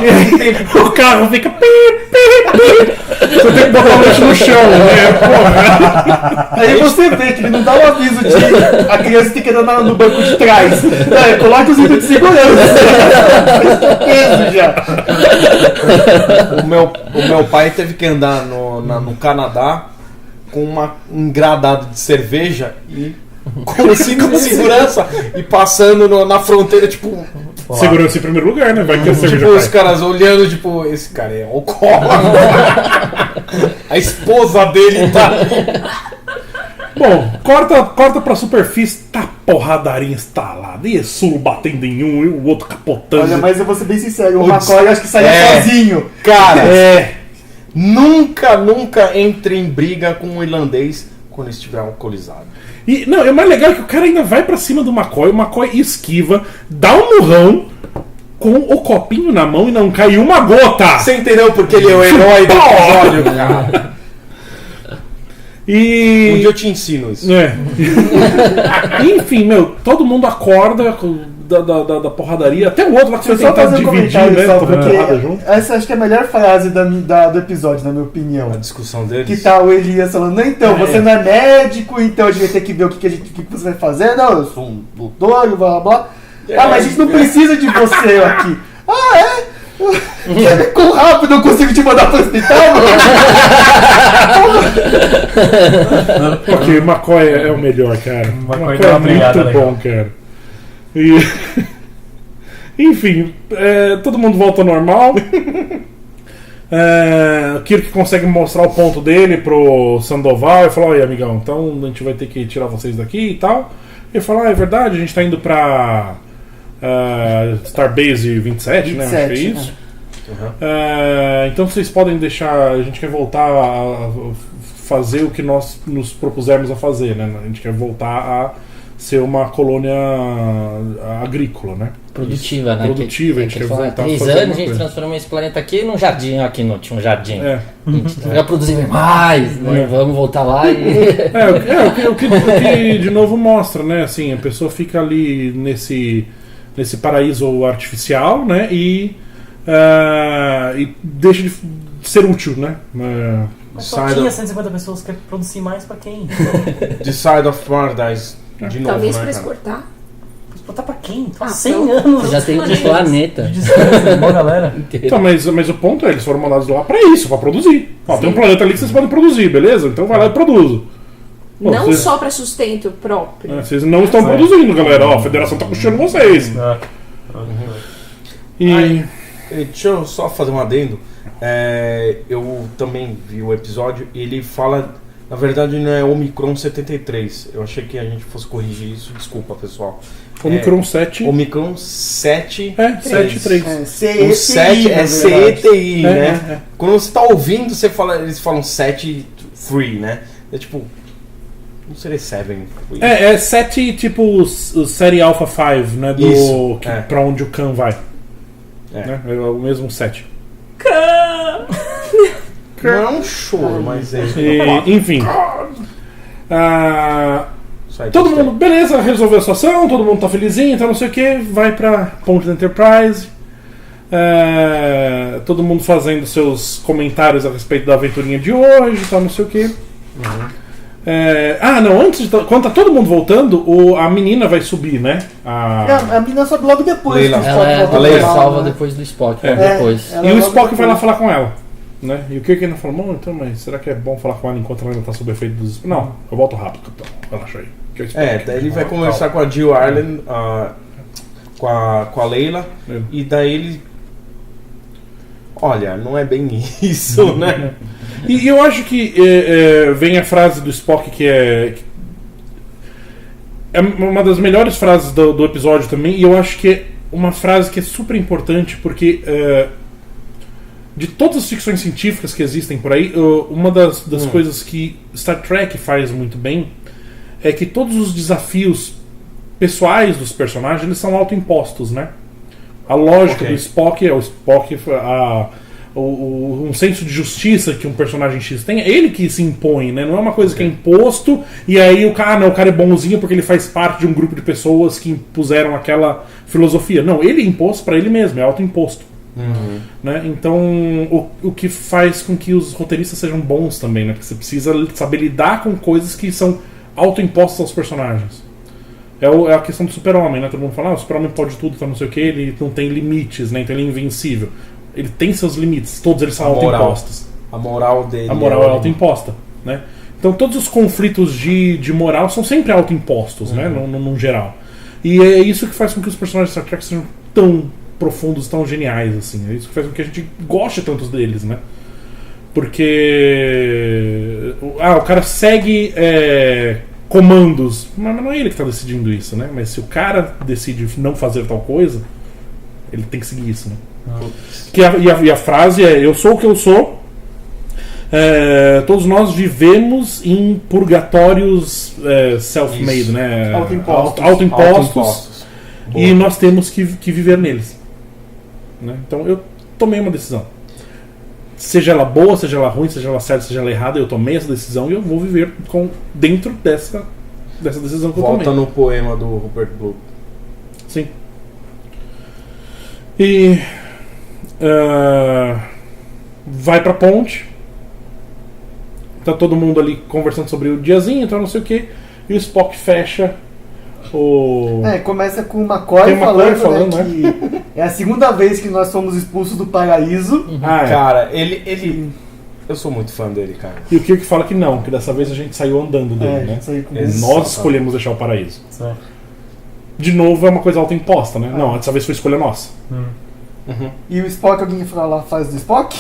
Speaker 3: ele tem
Speaker 1: O carro fica. Pi, pi, pi. Você tem que botar o lanche no chão, né? Porra.
Speaker 2: Aí você vê que ele não dá um aviso de a criança tem que andar no banco de trás. Não, coloca o cinto de segurança. Peso já.
Speaker 3: O meu pai teve que andar no Canadá com um engradado de cerveja e com o cinto de segurança e passando na fronteira, tipo.
Speaker 1: Segurança em primeiro lugar, né? Vai que a cerveja
Speaker 3: Tipo, os
Speaker 1: cai.
Speaker 3: caras olhando, tipo, esse cara é alcoólatra. A esposa dele tá.
Speaker 1: Bom, corta pra superfície, tá porradaria instalada. E Sulo batendo em um e o outro capotando.
Speaker 2: Olha, mas eu vou ser bem sincero, o
Speaker 3: Putz,
Speaker 2: McCoy acho que saía sozinho.
Speaker 3: Cara,
Speaker 1: É.
Speaker 3: nunca entre em briga com um irlandês quando estiver alcoolizado.
Speaker 1: E, não, o mais legal é que o cara ainda vai pra cima do McCoy, o McCoy esquiva, dá um murrão, com o copinho na mão e não caiu uma gota.
Speaker 3: Você entendeu porque ele é o herói do episódio, cara?
Speaker 1: E...
Speaker 3: Um dia eu te ensino isso.
Speaker 1: É. Enfim, todo mundo acorda da porradaria. Até o outro lá que foi
Speaker 2: Deixa eu só
Speaker 1: tentar
Speaker 2: fazer um
Speaker 1: dividir,
Speaker 2: comentário
Speaker 1: né?
Speaker 2: só,
Speaker 1: Tomando
Speaker 2: porque
Speaker 1: porrada junto.
Speaker 2: essa acho que é a melhor frase do episódio, na minha opinião.
Speaker 3: A discussão deles.
Speaker 2: Que tá o Elias falando, não, então, você não é médico, então a gente vai ter que ver o que você vai fazer. Não, eu sou um doutor, blá blá blá. Ah, mas a gente não precisa de você aqui. Ah, é? Com rápido eu consigo te mandar pro hospital, mano?
Speaker 1: Porque McCoy é o melhor, cara.
Speaker 6: McCoy
Speaker 1: McCoy
Speaker 6: dá
Speaker 1: é
Speaker 6: uma brilhada
Speaker 1: muito
Speaker 6: legal.
Speaker 1: bom, cara. E... Enfim, todo mundo volta ao normal. O Kirk consegue mostrar o ponto dele pro Sandoval e fala: olha, amigão, então a gente vai ter que tirar vocês daqui e tal. Ele fala: é verdade, a gente tá indo pra Starbase 27, né? Acho que é isso. Então vocês podem deixar. A gente quer voltar a fazer o que nós nos propusemos a fazer, né? A gente quer voltar a ser uma colônia agrícola, né?
Speaker 4: Produtiva, né?
Speaker 1: Produtiva, a gente quer
Speaker 4: fala,
Speaker 1: voltar a
Speaker 4: 3
Speaker 1: fazer
Speaker 4: anos a
Speaker 1: alguma
Speaker 4: gente
Speaker 1: coisa.
Speaker 4: transformou esse planeta aqui num jardim. Aqui não tinha um jardim.
Speaker 1: É.
Speaker 4: A gente vai produzir mais, né? Vamos voltar lá e.
Speaker 1: O que de novo mostra, né? Assim, a pessoa fica ali nesse paraíso artificial, né? E deixa de ser útil, né?
Speaker 6: Mas só tinha 150 pessoas, quer produzir mais pra quem?
Speaker 3: The Side of Paradise. De novo,
Speaker 5: Talvez
Speaker 3: né,
Speaker 5: pra
Speaker 3: cara?
Speaker 5: exportar.
Speaker 6: Exportar pra quem?
Speaker 5: Ah,
Speaker 6: 100
Speaker 5: então-
Speaker 6: anos.
Speaker 4: Já tem um
Speaker 5: maneiras.
Speaker 4: planeta
Speaker 6: De distância, uma galera.
Speaker 4: inteiro.
Speaker 1: Então, mas o ponto é, eles foram mandados lá pra isso, pra produzir. Ó, tem um planeta ali que vocês podem produzir, beleza? Então vai lá e produz. Pô,
Speaker 5: Não
Speaker 1: vocês,
Speaker 5: só pra sustento próprio.
Speaker 1: vocês não estão produzindo, galera. Ó, a federação tá puxando vocês. E...
Speaker 3: Deixa eu só fazer um adendo. Eu também vi o episódio e ele fala, na verdade não é Omicron 73. Eu achei que a gente fosse corrigir isso, desculpa pessoal.
Speaker 1: Omicron 7.
Speaker 3: Omicron 7.
Speaker 1: 7-3.
Speaker 3: O 7 é CETI,
Speaker 1: É,
Speaker 3: né?
Speaker 1: é.
Speaker 3: Quando você tá ouvindo, eles falam 7 free, né? É tipo. Não seria 7 free.
Speaker 1: É 7 tipo o série Alpha 5, né?
Speaker 3: Isso,
Speaker 1: Pra onde o Khan vai.
Speaker 3: É.
Speaker 1: Né? É o mesmo 7.
Speaker 3: Não é um choro, mas é.
Speaker 1: Enfim.
Speaker 3: Sai
Speaker 1: Todo
Speaker 3: disso aí.
Speaker 1: mundo, beleza, resolveu a situação, todo mundo tá felizinho, então não sei o que, vai pra ponte da Enterprise. Todo mundo fazendo seus comentários a respeito da aventurinha de hoje, tal, não sei o que. Quando tá todo mundo voltando, a menina vai subir, né?
Speaker 2: A menina sobe logo depois.
Speaker 3: Leila.
Speaker 2: que o
Speaker 4: Ela
Speaker 2: Spock
Speaker 4: é
Speaker 2: volta
Speaker 3: Leila.
Speaker 2: pra lá,
Speaker 4: salva
Speaker 2: né?
Speaker 4: depois do Spock.
Speaker 1: É.
Speaker 4: Depois.
Speaker 2: Ela
Speaker 1: E o
Speaker 2: logo
Speaker 1: Spock vai lá
Speaker 2: depois.
Speaker 1: falar com ela. Né? E o Kirk ainda falou: bom, então, mas será que é bom falar com ela enquanto ela ainda tá sob efeito dos. Não, eu volto rápido, capitão. Relaxa aí. Que é o Spock.
Speaker 3: Daí ele vai conversar com a Jill Ireland, com a Leila, e daí ele. Olha, não é bem isso, né?
Speaker 1: E eu acho que vem a frase do Spock que é uma das melhores frases do episódio também, e eu acho que é uma frase que é super importante porque de todas as ficções científicas que existem por aí, uma das coisas que Star Trek faz muito bem é que todos os desafios pessoais dos personagens eles são autoimpostos, né? A lógica do Spock é o Spock, um senso de justiça que um personagem X tem, é ele que se impõe, né? Não é uma coisa que é imposto e aí o cara é bonzinho porque ele faz parte de um grupo de pessoas que impuseram aquela filosofia. Não, ele é imposto pra ele mesmo, é autoimposto. Né? Então, o que faz com que os roteiristas sejam bons também, né? Porque você precisa saber lidar com coisas que são autoimpostas aos personagens. É a questão do super-homem, né? Todo mundo fala, o super-homem pode tudo, tá não sei o que, ele não tem limites, né? Então ele é invencível. Ele tem seus limites, todos eles são autoimpostos.
Speaker 3: A moral dele.
Speaker 1: A moral é autoimposta, né? Então todos os conflitos de moral são sempre autoimpostos, né? No geral. E é isso que faz com que os personagens de Star Trek sejam tão profundos, tão geniais, assim. É isso que faz com que a gente goste tanto deles, né? Porque o cara segue comandos, mas não é ele que está decidindo isso, né? Mas se o cara decide não fazer tal coisa, ele tem que seguir isso, né? E a frase é: eu sou o que eu sou, todos nós vivemos em purgatórios self-made, né?
Speaker 2: Autoimpostos.
Speaker 1: Autoimpostos, e nós temos que viver neles. né? Então eu tomei uma decisão. Seja ela boa, seja ela ruim, seja ela certa, seja ela errada, eu tomei essa decisão e eu vou viver dentro dessa decisão que eu tomei.
Speaker 3: Volta no poema do Rupert Blue.
Speaker 1: Sim. E vai pra ponte. Tá todo mundo ali conversando sobre o diazinho, então não sei o que. E o Spock fecha o...
Speaker 2: Começa com o McCoy falando, né, que é a segunda vez que nós fomos expulsos do paraíso.
Speaker 3: Cara, ele... Eu sou muito fã dele, cara.
Speaker 1: E o Kirk fala que não, que dessa vez a gente saiu andando dele, né? Nós escolhemos deixar o paraíso.
Speaker 6: Certo.
Speaker 1: De novo, é uma coisa autoimposta, né? Não, dessa vez foi escolha nossa.
Speaker 2: E o Spock, alguém lá faz do Spock?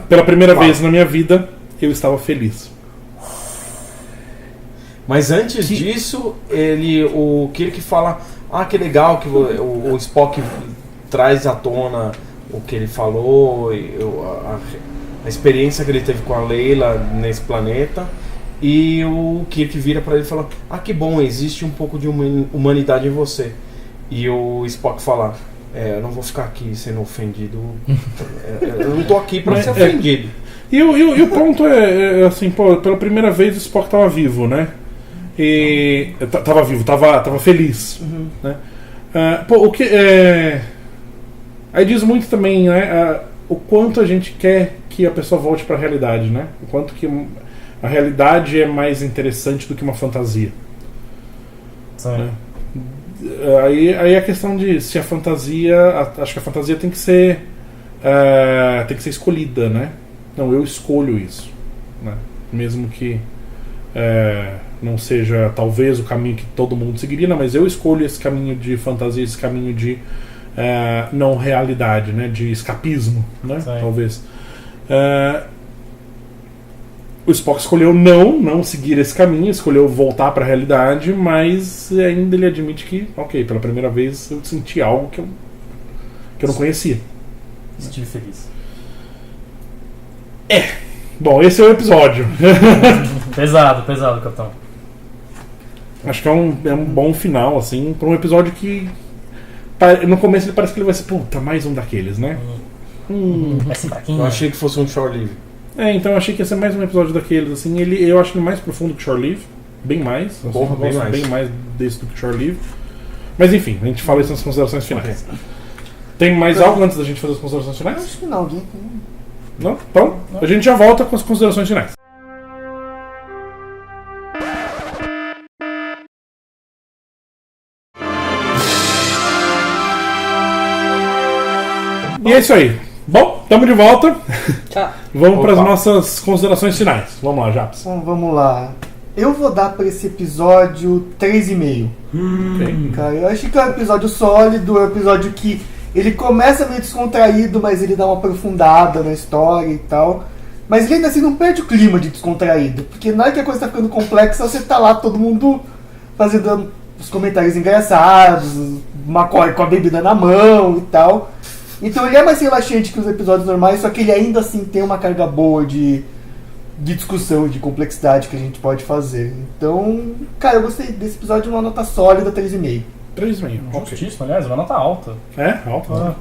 Speaker 1: Pela primeira vez na minha vida, eu estava feliz.
Speaker 3: Mas antes disso, o Kirk fala: que legal que o Spock traz à tona o que ele falou, a experiência que ele teve com a Leila nesse planeta. E o Kirk vira pra ele e fala: que bom, existe um pouco de humanidade em você. E o Spock fala: eu não vou ficar aqui sendo ofendido. Eu não tô aqui pra ser ofendido.
Speaker 1: E o ponto é assim, pela primeira vez o Spock tava vivo, né? E tava vivo, tava feliz, né? O que aí diz muito também, né? O quanto a gente quer que a pessoa volte para a realidade, né? O quanto que a realidade é mais interessante do que uma fantasia. Né? Aí a questão de se a fantasia, acho que a fantasia tem que ser escolhida, né? Não, eu escolho isso, né? Mesmo que não seja talvez o caminho que todo mundo seguiria, não, mas eu escolho esse caminho de fantasia, esse caminho de não realidade, né? De escapismo, né? Talvez. O Spock escolheu não seguir esse caminho, escolheu voltar para a realidade, mas ainda ele admite que, pela primeira vez eu senti algo que eu não conhecia.
Speaker 6: Estive feliz.
Speaker 1: Bom, esse é o episódio.
Speaker 6: Pesado, capitão.
Speaker 1: Acho que é um bom final, assim, para um episódio que no começo ele parece que ele vai ser, mais um daqueles, né?
Speaker 6: Vai ser fraquinho.
Speaker 3: Eu achei que fosse um shore live.
Speaker 1: Então eu achei que ia ser mais um episódio daqueles, assim. Eu acho ele mais profundo que Shore Leave, bem mais. Assim, eu gosto bem mais desse do que Shore Leave. Mas enfim, a gente fala isso nas considerações finais. Tem mais algo antes da gente fazer as considerações finais?
Speaker 2: Acho que não, alguém.
Speaker 1: Não? Então, a gente já volta com as considerações finais. E é isso aí. Bom, estamos de volta. Vamos para as nossas considerações finais. Vamos lá, Japs.
Speaker 2: Então, vamos lá. Eu vou dar para esse episódio 3,5. Cara, eu acho que é um episódio sólido, é um episódio que ele começa meio descontraído, mas ele dá uma aprofundada na história e tal. Mas ele ainda assim não perde o clima de descontraído, porque na hora que a coisa tá ficando complexa, você tá lá todo mundo fazendo os comentários engraçados, McCoy com a bebida na mão e tal. Então ele é mais relaxante que os episódios normais, só que ele ainda assim tem uma carga boa de discussão, de complexidade que a gente pode fazer. Então, cara, eu gostei desse episódio, uma nota sólida, 3,5.
Speaker 1: 3,5.
Speaker 6: Justíssimo, aliás, uma nota alta.
Speaker 1: Alta.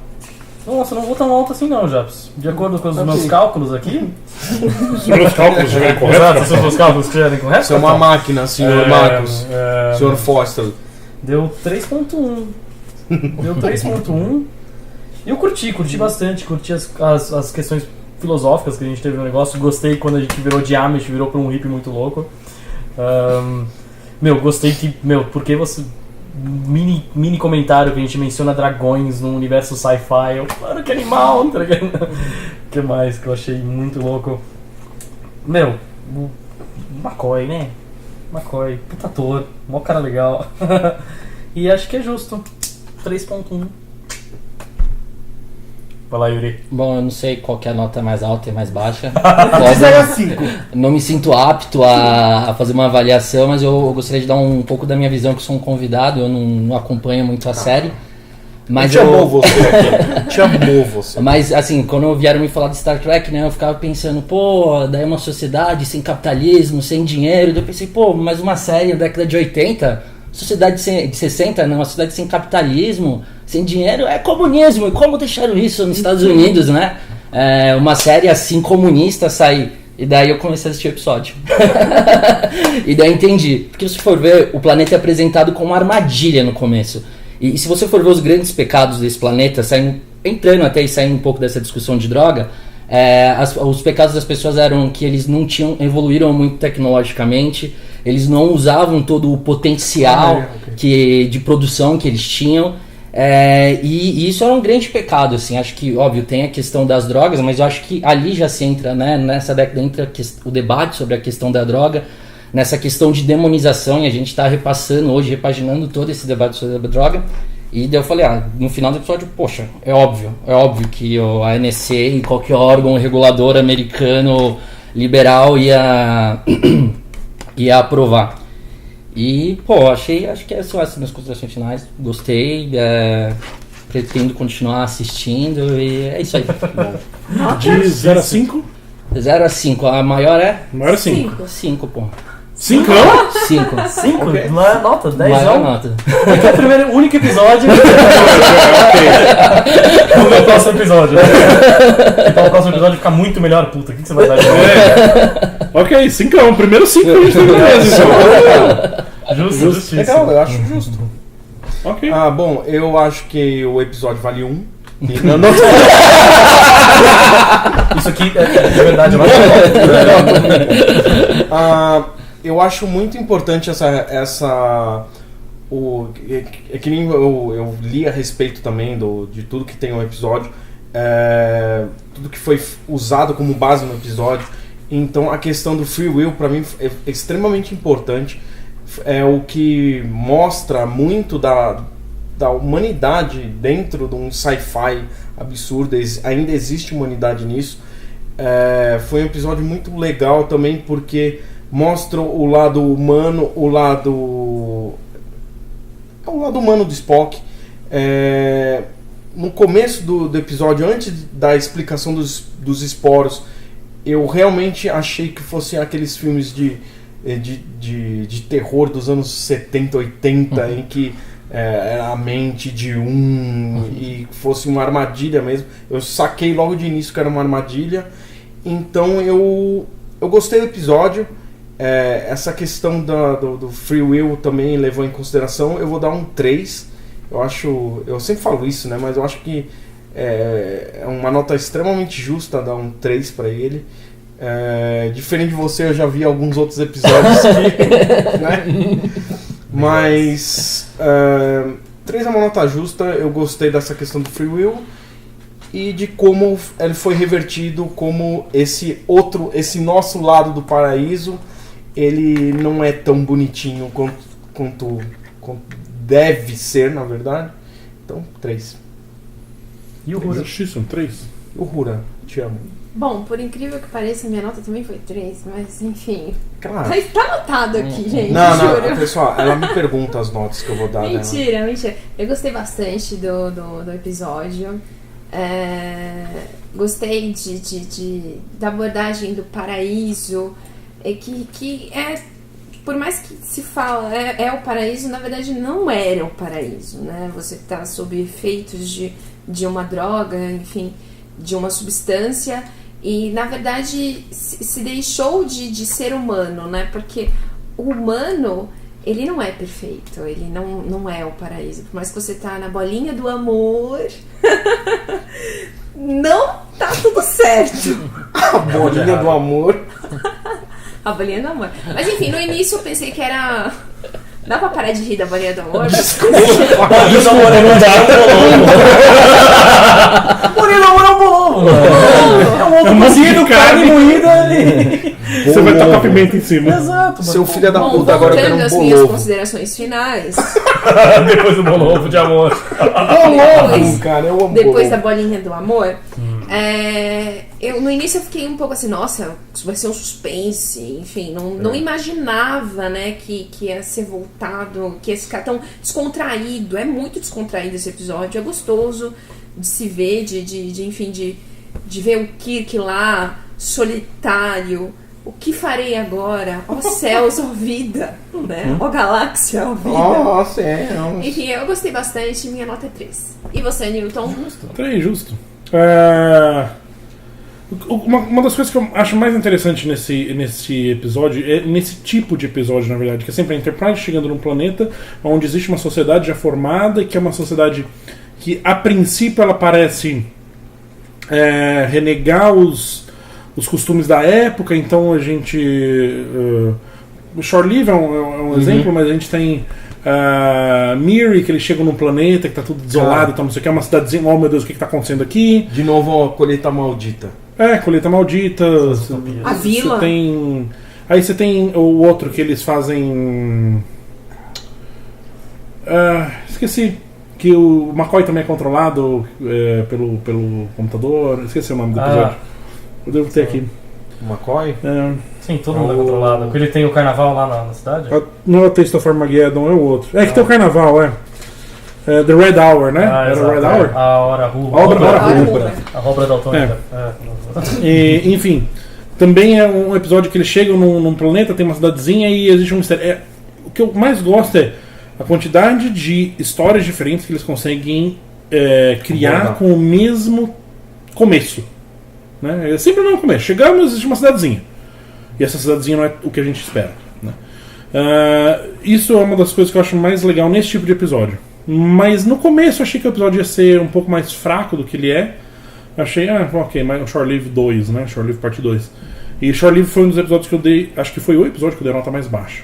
Speaker 6: Nossa, não vou tão alto assim não, Japs. De acordo com os meus cálculos aqui.
Speaker 1: Se os meus cálculos estiverem corretos.
Speaker 6: Exato, se os meus cálculos estiverem corretos.
Speaker 3: Você é uma máquina, senhor Marcos. Senhor Foster.
Speaker 6: Deu 3.1. Deu 3.1. Eu curti bastante, curti as questões filosóficas que a gente teve no negócio. Gostei quando a gente virou de Amish, virou pra um hippie muito louco. Gostei que, porque você... Mini comentário que a gente menciona dragões no universo sci-fi. Claro que animal, tá ligado? O que mais que eu achei muito louco? O McCoy, né? McCoy, puta ator, mó cara legal. E acho que é justo. 3.1. Vai lá, Yuri.
Speaker 4: Bom, eu não sei qual que é a nota mais alta e mais baixa.
Speaker 2: Isso era 5.
Speaker 4: Não me sinto apto a fazer uma avaliação, mas eu gostaria de dar um pouco da minha visão, que eu sou um convidado, eu não acompanho muito a série. Mas
Speaker 3: Chamou você aqui. Chamou você.
Speaker 4: Mas, assim, quando vieram me falar de Star Trek, né, eu ficava pensando, daí é uma sociedade sem capitalismo, sem dinheiro. Daí eu pensei, mas uma série da década de 80, sociedade de 60, uma sociedade sem capitalismo, sem dinheiro é comunismo. E como deixaram isso nos Estados Unidos, né? Uma série assim comunista sair. E daí eu comecei a assistir o episódio. E daí entendi. Porque se for ver, o planeta é apresentado como uma armadilha no começo. E se você for ver os grandes pecados desse planeta, entrando até e saindo um pouco dessa discussão de droga, os pecados das pessoas eram que eles não evoluíram muito tecnologicamente, eles não usavam todo o potencial de produção que eles tinham. E isso era um grande pecado, assim. Acho que, óbvio, tem a questão das drogas, mas eu acho que ali já se entra, né, nessa década entra o debate sobre a questão da droga, nessa questão de demonização, e a gente está repassando hoje, repaginando todo esse debate sobre a droga. E daí eu falei, no final do episódio, poxa, é óbvio que a NSA e qualquer órgão regulador americano liberal ia aprovar. E, acho que essas são as minhas considerações finais. Gostei, pretendo continuar assistindo e é isso aí.
Speaker 1: De 0 a 5?
Speaker 4: 0 a 5, a maior é?
Speaker 1: Maior é 5.
Speaker 4: 5, pô.
Speaker 1: 5?
Speaker 6: 5?
Speaker 3: Ok.
Speaker 6: Não é nota? 10
Speaker 4: Maior
Speaker 6: não?
Speaker 4: nota.
Speaker 6: Esse é o primeiro, único episódio. No meu próximo episódio. Então o próximo episódio fica muito melhor, puta. O que você vai dar de novo?
Speaker 1: Ok, 5. Primeiro 5 a gente tem beleza.
Speaker 6: Justo, justíssimo.
Speaker 3: Legal, eu acho justo.
Speaker 1: Ok.
Speaker 3: Bom, eu acho que o episódio vale 1.
Speaker 6: Isso aqui é de verdade.
Speaker 3: Eu acho muito importante que nem eu li a respeito também de tudo que tem no episódio, tudo que foi usado como base no episódio. Então a questão do free will para mim é extremamente importante. É o que mostra muito da humanidade dentro de um sci-fi absurdo. Ainda existe humanidade nisso. Foi um episódio muito legal também porque mostra o lado humano, o lado humano do Spock. No começo do episódio, antes da explicação dos esporos, eu realmente achei que fosse aqueles filmes de terror dos anos 70, 80, em que era a mente de e fosse uma armadilha mesmo. Eu saquei logo de início que era uma armadilha. Então eu gostei do episódio. Essa questão do free will também levou em consideração. Eu vou dar um 3. Eu sempre falo isso, né? Mas eu acho que é uma nota extremamente justa dar um 3 para ele. Diferente de você, eu já vi alguns outros episódios que, né? Mas 3 é uma nota justa. Eu gostei dessa questão do free will e de como ele foi revertido, como esse nosso lado do paraíso, ele não é tão bonitinho quanto deve ser, na verdade. Então, 3.
Speaker 6: E o Rura?
Speaker 1: Justíssimo, 3.
Speaker 3: O Rura, te amo.
Speaker 5: Bom, por incrível que pareça, minha nota também foi 3, mas enfim.
Speaker 3: Claro.
Speaker 5: Tá anotado aqui, gente.
Speaker 3: Não,
Speaker 5: juro.
Speaker 3: pessoal, ela me pergunta as notas que eu vou dar.
Speaker 5: Mentira. Eu gostei bastante do episódio. Gostei da abordagem do paraíso. Por mais que se fala é o paraíso, na verdade não era o paraíso, né? Você tá sob efeitos de uma droga, enfim, de uma substância, e na verdade se deixou de ser humano, né? Porque o humano, ele não é perfeito, ele não é o paraíso. Por mais que você tá na bolinha do amor, não tá tudo certo.
Speaker 3: A bolinha do amor.
Speaker 5: A bolinha do amor. Mas enfim, no início eu pensei que era... Dá pra parar de rir da bolinha do amor?
Speaker 6: Bolinha do amor é um bolinha do amor é um bolovo. É um ovo cozido, carne moída ali.
Speaker 1: Você vai tacar pimenta em cima.
Speaker 6: Exato.
Speaker 3: Seu filho da
Speaker 5: Bom,
Speaker 3: puta, agora eu quero
Speaker 5: voltando
Speaker 3: um
Speaker 5: às minhas
Speaker 3: bolovo.
Speaker 5: considerações finais.
Speaker 6: Depois do bolovo de amor.
Speaker 3: Bolovo, cara, eu amo
Speaker 5: Depois da
Speaker 3: bolovo.
Speaker 5: bolinha do amor, no início eu fiquei um pouco assim, nossa, isso vai ser um suspense, enfim, não imaginava, né, que ia ser voltado, que ia ficar tão descontraído. É muito descontraído esse episódio, é gostoso de se ver, enfim, de ver o Kirk lá, solitário, O que farei agora? Ó céus, ó vida, né? Ó galáxia, ó vida.
Speaker 3: Nossa, é.
Speaker 5: Enfim, eu gostei bastante, minha nota é 3. E você, Newton?
Speaker 1: Justo. Uma das coisas que eu acho mais interessante nesse episódio, nesse tipo de episódio, na verdade, que é sempre a Enterprise chegando num planeta onde existe uma sociedade já formada, que é uma sociedade que, a princípio, ela parece renegar os costumes da época. Então a gente... o Shore Leave é um exemplo, mas a gente tem Miri, que eles chegam num planeta que tá tudo desolado, então não sei o que, é uma cidadezinha, oh meu Deus, o que tá acontecendo aqui?
Speaker 3: De novo, a colheita maldita.
Speaker 1: Colheita maldita.
Speaker 5: A vila.
Speaker 1: Aí você tem o outro que eles fazem... esqueci. Que o McCoy também é controlado pelo computador. Esqueci o nome do episódio. Eu devo ter aqui.
Speaker 3: O McCoy?
Speaker 6: Sim, todo mundo é controlado. Porque ele tem o carnaval lá na cidade?
Speaker 1: Não é o Taste of Armageddon, é o outro. Que tem o carnaval, The Red Hour, né? Era o Red Hour?
Speaker 6: A hora rubra.
Speaker 1: A hora rubra.
Speaker 6: A Robra Daltônica.
Speaker 1: E, enfim, também é um episódio que eles chegam num planeta, tem uma cidadezinha e existe um mistério. O que eu mais gosto é a quantidade de histórias diferentes que eles conseguem criar com o mesmo começo. Né? É sempre o mesmo começo. Chegamos, existe uma cidadezinha. E essa cidadezinha não é o que a gente espera. Né? Isso é uma das coisas que eu acho mais legal nesse tipo de episódio. Mas no começo eu achei que o episódio ia ser um pouco mais fraco do que ele é. Achei, ok, mas o Shore Leave 2, né? Shore Leave parte 2. E Shore Leave foi um dos episódios que eu dei. Acho que foi o episódio que eu dei a nota mais baixa.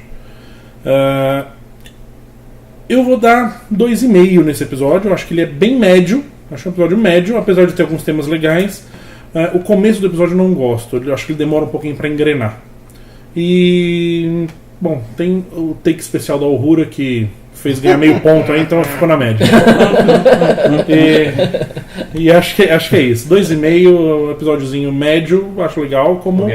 Speaker 1: Eu vou dar 2,5 nesse episódio. Eu acho que ele é bem médio. Acho um episódio médio, apesar de ter alguns temas legais. O começo do episódio eu não gosto. Eu acho que ele demora um pouquinho pra engrenar. E... bom, tem o take especial da Uhura que fez ganhar meio ponto aí, então ficou na média. E acho que é isso. 2,5, episódiozinho médio, acho legal. Como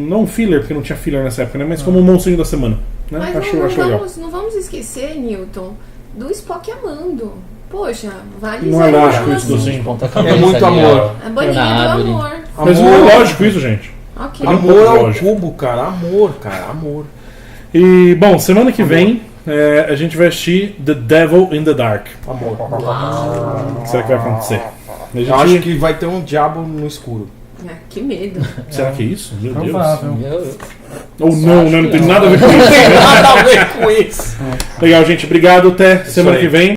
Speaker 1: não um filler, porque não tinha filler nessa época, né? Mas como um monstrinho da semana. Né?
Speaker 5: Mas
Speaker 1: acho legal.
Speaker 5: Não vamos esquecer, Newton, do Spock amando. Poxa, vale
Speaker 1: não é lógico isso, assim.
Speaker 3: É muito amor.
Speaker 5: A bolinha do amor.
Speaker 1: Mas não é lógico isso, gente.
Speaker 5: Okay.
Speaker 3: Amor ao cubo, cara. Amor.
Speaker 1: E, bom, semana que vem a gente vai assistir The Devil in the Dark.
Speaker 3: Amor.
Speaker 1: O que será que vai acontecer?
Speaker 3: Eu acho que vai ter um diabo no escuro.
Speaker 5: Que medo.
Speaker 1: Será que é isso? Meu
Speaker 6: Provável.
Speaker 1: Deus. Ou não tem nada a ver com isso.
Speaker 3: Não tem nada a ver com isso.
Speaker 1: Legal, gente. Obrigado. Até semana que vem.